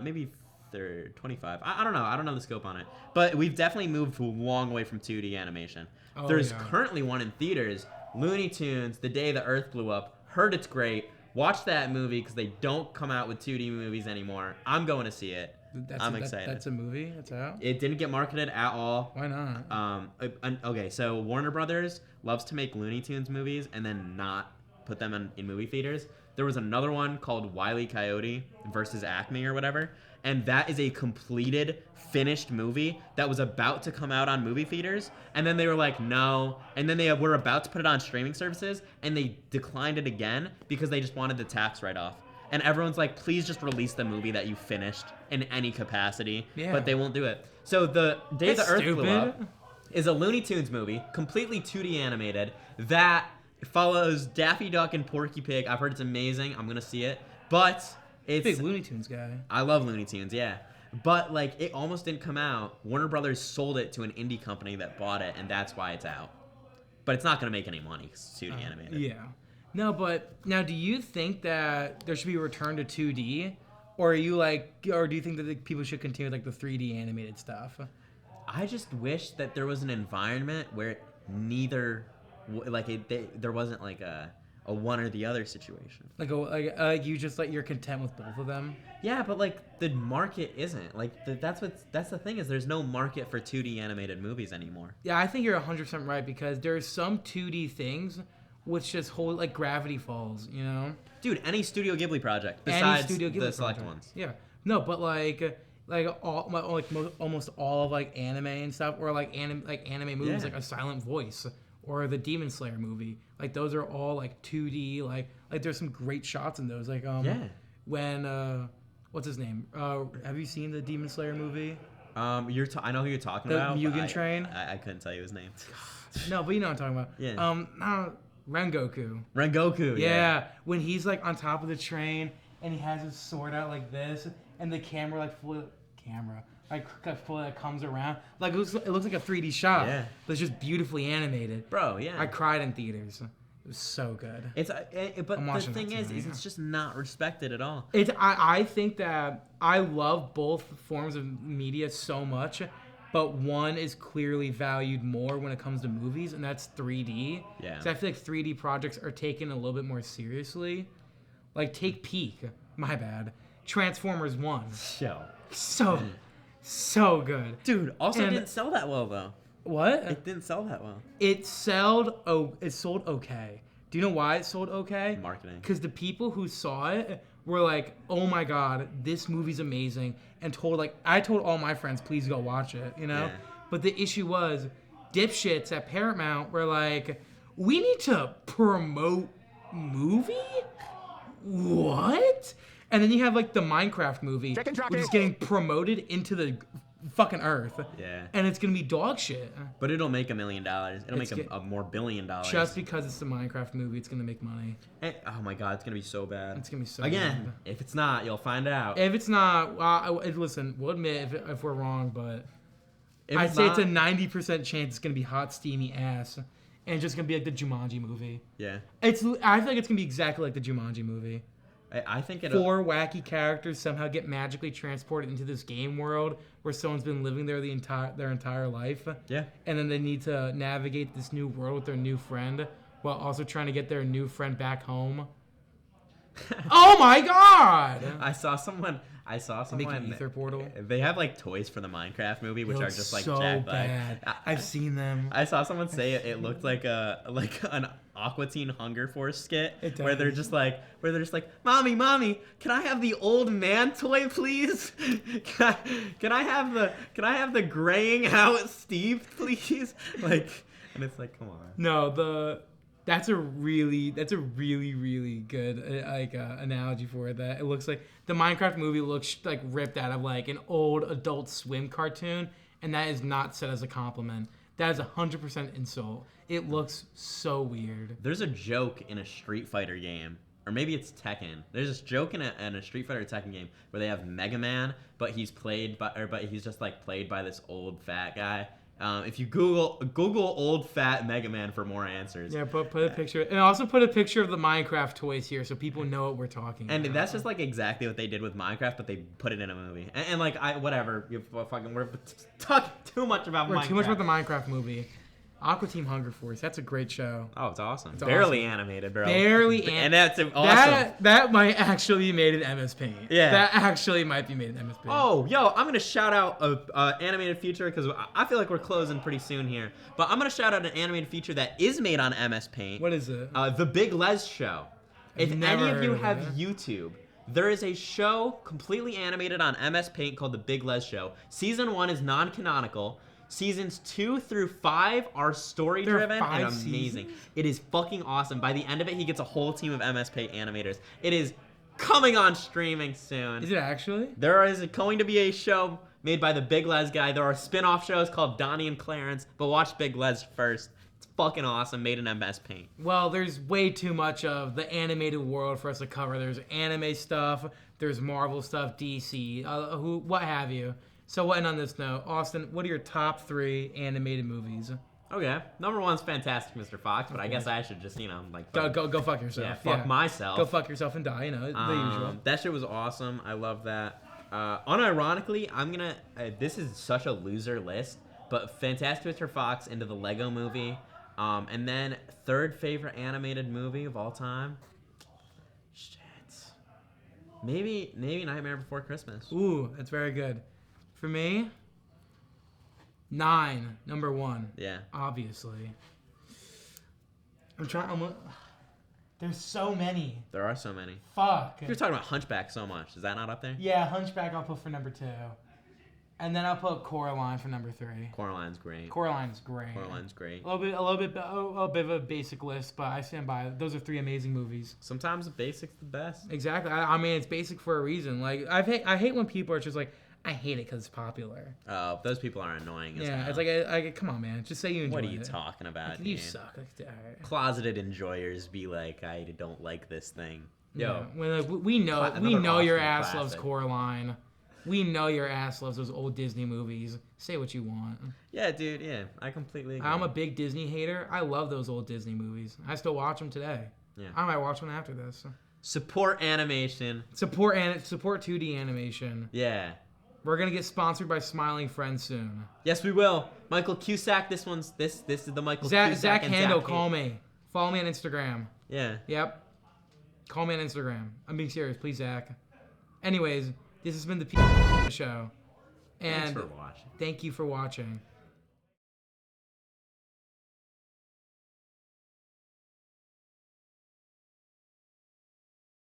[SPEAKER 4] maybe 25. I don't know. I don't know the scope on it, but we've definitely moved a long way from 2D animation. There's currently one in theaters, Looney Tunes: The Day the Earth Blew Up. Heard it's great. Watch that movie because they don't come out with 2D movies anymore. I'm going to see it. I'm excited.
[SPEAKER 5] That's a movie? That's out?
[SPEAKER 4] It didn't get marketed at all.
[SPEAKER 5] Why not?
[SPEAKER 4] Okay, so Warner Brothers loves to make Looney Tunes movies and then not put them in movie theaters. There was another one called Wile E. Coyote versus Acme or whatever, and that is a completed, finished movie that was about to come out on movie theaters, and then they were like, no, and then they were about to put it on streaming services, and they declined it again because they just wanted the tax write-off. And everyone's like, please just release the movie that you finished in any capacity. Yeah. But they won't do it. So The Day the Earth Blew Up is a Looney Tunes movie, completely 2D animated, that follows Daffy Duck and Porky Pig. I've heard it's amazing. I'm going to see it. But it's...
[SPEAKER 5] Big Looney Tunes guy.
[SPEAKER 4] I love Looney Tunes, yeah. But, like, it almost didn't come out. Warner Brothers sold it to an indie company that bought it, and that's why it's out. But it's not going to make any money because it's 2D animated.
[SPEAKER 5] Yeah. No, but now, do you think that there should be a return to 2D, or do you think that people should continue with, like, the 3D animated stuff?
[SPEAKER 4] I just wish that there was an environment where neither, there wasn't like a one or the other situation.
[SPEAKER 5] Like you just you're content with both of them.
[SPEAKER 4] Yeah, but like the market isn't that's the thing is there's no market for 2D animated movies anymore.
[SPEAKER 5] Yeah, I think you're 100% right because there's some 2D things which just hold like Gravity Falls, you know?
[SPEAKER 4] Dude, any Studio Ghibli project besides the select ones.
[SPEAKER 5] Yeah. No, but almost all of like anime and stuff, or like anime movies, like A Silent Voice or the Demon Slayer movie. Like those are all like 2D. Like there's some great shots in those. Like when what's his name? Have you seen the Demon Slayer movie?
[SPEAKER 4] I know who you're talking about.
[SPEAKER 5] The Mugen Train.
[SPEAKER 4] I couldn't tell you his name.
[SPEAKER 5] No, but you know what I'm talking about.
[SPEAKER 4] Yeah.
[SPEAKER 5] Rengoku.
[SPEAKER 4] Rengoku.
[SPEAKER 5] Yeah. When he's like on top of the train and he has his sword out like this, and the camera fully comes around. Like it looks like a 3D shot.
[SPEAKER 4] Yeah.
[SPEAKER 5] But it's just beautifully animated.
[SPEAKER 4] Bro, yeah.
[SPEAKER 5] I cried in theaters. It was so good.
[SPEAKER 4] But the thing is it's just not respected at all.
[SPEAKER 5] I think that I love both forms of media so much, but one is clearly valued more when it comes to movies, and that's 3D.
[SPEAKER 4] Yeah.
[SPEAKER 5] Because I feel like 3D projects are taken a little bit more seriously. Like, take Peak. My bad. Transformers 1. So good.
[SPEAKER 4] Dude, also it didn't sell that well, though.
[SPEAKER 5] What?
[SPEAKER 4] It didn't sell that well.
[SPEAKER 5] It sold okay. Do you know why it sold okay?
[SPEAKER 4] Marketing.
[SPEAKER 5] Because the people who saw it were like, oh my god, this movie's amazing. And I told all my friends, please go watch it, you know? Yeah. But the issue was, dipshits at Paramount were like, we need to promote movie? What? And then you have like the Minecraft movie, which is getting promoted into the fucking earth.
[SPEAKER 4] Yeah.
[SPEAKER 5] And it's gonna be dog shit.
[SPEAKER 4] But it'll make $1 million. It'll make a more $1 billion.
[SPEAKER 5] Just because it's the Minecraft movie, it's gonna make money.
[SPEAKER 4] And, oh my god, it's gonna be so bad.
[SPEAKER 5] It's gonna be so
[SPEAKER 4] Again,
[SPEAKER 5] bad.
[SPEAKER 4] If it's not, you'll find out.
[SPEAKER 5] If it's not, listen, we'll admit if we're wrong, but I'd say it's a 90% chance it's gonna be hot, steamy ass. And it's just gonna be like the Jumanji movie.
[SPEAKER 4] Yeah.
[SPEAKER 5] I feel like it's gonna be exactly like the Jumanji movie.
[SPEAKER 4] I think
[SPEAKER 5] four wacky characters somehow get magically transported into this game world where someone's been living there their entire life.
[SPEAKER 4] Yeah.
[SPEAKER 5] And then they need to navigate this new world with their new friend while also trying to get their new friend back home. Oh my god!
[SPEAKER 4] I saw someone.
[SPEAKER 5] Make an ether portal.
[SPEAKER 4] They have like toys for the Minecraft movie, which are just like
[SPEAKER 5] so
[SPEAKER 4] jacked
[SPEAKER 5] bad. I've seen them.
[SPEAKER 4] I saw someone say it looked like an Aqua Teen Hunger Force skit where they're just like, mommy, can I have the old man toy, please? Can I have the graying out Steve, please? Like, and it's like, come on.
[SPEAKER 5] No, That's a really really good analogy for it. That it looks like the Minecraft movie looks like ripped out of like an old Adult Swim cartoon, and that is not said as a compliment. That is 100% insult. It looks so weird.
[SPEAKER 4] There's a joke in a Street Fighter game, or maybe it's Tekken. There's this joke in a Street Fighter Tekken game where they have Mega Man, but he's just like played by this old fat guy. If you Google old fat Mega Man for more answers.
[SPEAKER 5] Yeah, put a picture, and also put a picture of the Minecraft toys here so people know what we're talking about.
[SPEAKER 4] And that's just like exactly what they did with Minecraft, but they put it in a movie. And like whatever, we're talking too much about Minecraft.
[SPEAKER 5] We're too much about the Minecraft movie. Aqua Team Hunger Force. That's a great show.
[SPEAKER 4] Oh, it's awesome.
[SPEAKER 5] It's
[SPEAKER 4] Barely
[SPEAKER 5] awesome.
[SPEAKER 4] animated, bro.
[SPEAKER 5] Barely animated.
[SPEAKER 4] And that's awesome.
[SPEAKER 5] That might actually be made in MS Paint.
[SPEAKER 4] Yeah.
[SPEAKER 5] That actually might be made in MS Paint.
[SPEAKER 4] Oh, yo, I'm gonna shout out a animated feature because I feel like we're closing pretty soon here. But I'm gonna shout out an animated feature that is made on MS Paint.
[SPEAKER 5] What is it?
[SPEAKER 4] The Big Les Show. If
[SPEAKER 5] never
[SPEAKER 4] any of you
[SPEAKER 5] heard of
[SPEAKER 4] have
[SPEAKER 5] it.
[SPEAKER 4] YouTube, there is a show completely animated on MS Paint called The Big Les Show. Season 1 is non-canonical. Seasons 2 through 5 are story-driven
[SPEAKER 5] There are 5
[SPEAKER 4] and amazing.
[SPEAKER 5] seasons?
[SPEAKER 4] It is fucking awesome. By the end of it, he gets a whole team of MS Paint animators. It is coming on streaming soon.
[SPEAKER 5] Is it actually?
[SPEAKER 4] There is going to be a show made by the Big Les guy. There are spin-off shows called Donnie and Clarence, but watch Big Les first. It's fucking awesome, made in MS Paint.
[SPEAKER 5] Well, there's way too much of the animated world for us to cover. There's anime stuff, there's Marvel stuff, DC, what have you. So, what, and on this note, Austin, what are your top 3 animated movies?
[SPEAKER 4] Okay, number 1's Fantastic Mr. Fox, but I guess I should just, like...
[SPEAKER 5] Go fuck yourself.
[SPEAKER 4] Yeah, fuck myself.
[SPEAKER 5] Go fuck yourself and die, the usual.
[SPEAKER 4] That shit was awesome. I love that. Unironically, I'm gonna... this is such a loser list, but Fantastic Mr. Fox into the Lego movie, and then third favorite animated movie of all time. Shit. Maybe Nightmare Before Christmas.
[SPEAKER 5] Ooh, that's very good. For me, 9, number 1.
[SPEAKER 4] Yeah.
[SPEAKER 5] Obviously. There's so many.
[SPEAKER 4] There are so many.
[SPEAKER 5] Fuck.
[SPEAKER 4] You're talking about Hunchback so much. Is that not up there?
[SPEAKER 5] Yeah, Hunchback I'll put for number 2. And then I'll put Coraline for number 3.
[SPEAKER 4] Coraline's great.
[SPEAKER 5] Coraline's great.
[SPEAKER 4] Coraline's great.
[SPEAKER 5] A little bit of a basic list, but I stand by it. Those are 3 amazing movies.
[SPEAKER 4] Sometimes the basic's the best.
[SPEAKER 5] Exactly. I mean, it's basic for a reason. Like I hate when people are just like, I hate it because it's popular.
[SPEAKER 4] Oh, those people are annoying as
[SPEAKER 5] Yeah,
[SPEAKER 4] hell.
[SPEAKER 5] it's like, come on, man. Just say you enjoy it.
[SPEAKER 4] What are you talking about,
[SPEAKER 5] Like, you
[SPEAKER 4] dude?
[SPEAKER 5] suck. Like, all right.
[SPEAKER 4] Closeted enjoyers be like, I don't like this thing. Yo,
[SPEAKER 5] Yeah. When, like, we know
[SPEAKER 4] Another
[SPEAKER 5] your
[SPEAKER 4] Austin
[SPEAKER 5] ass
[SPEAKER 4] classic.
[SPEAKER 5] loves Coraline. We know your ass loves those old Disney movies. Say what you want.
[SPEAKER 4] yeah, dude, yeah, I completely agree.
[SPEAKER 5] I'm a big Disney hater. I love those old Disney movies. I still watch them today.
[SPEAKER 4] Yeah.
[SPEAKER 5] I might watch one after this.
[SPEAKER 4] Support animation.
[SPEAKER 5] Support 2D animation.
[SPEAKER 4] Yeah.
[SPEAKER 5] We're gonna get sponsored by Smiling Friends soon.
[SPEAKER 4] Yes, we will. Michael Cusack. This is the Michael
[SPEAKER 5] Zach
[SPEAKER 4] Cusack and
[SPEAKER 5] Handel,
[SPEAKER 4] Zach
[SPEAKER 5] call me. Follow me on Instagram.
[SPEAKER 4] Yeah.
[SPEAKER 5] Yep. Call me on Instagram. I'm being serious, please, Zach. Anyways, this has been the Show. And
[SPEAKER 4] Thanks for watching.
[SPEAKER 5] thank you for watching.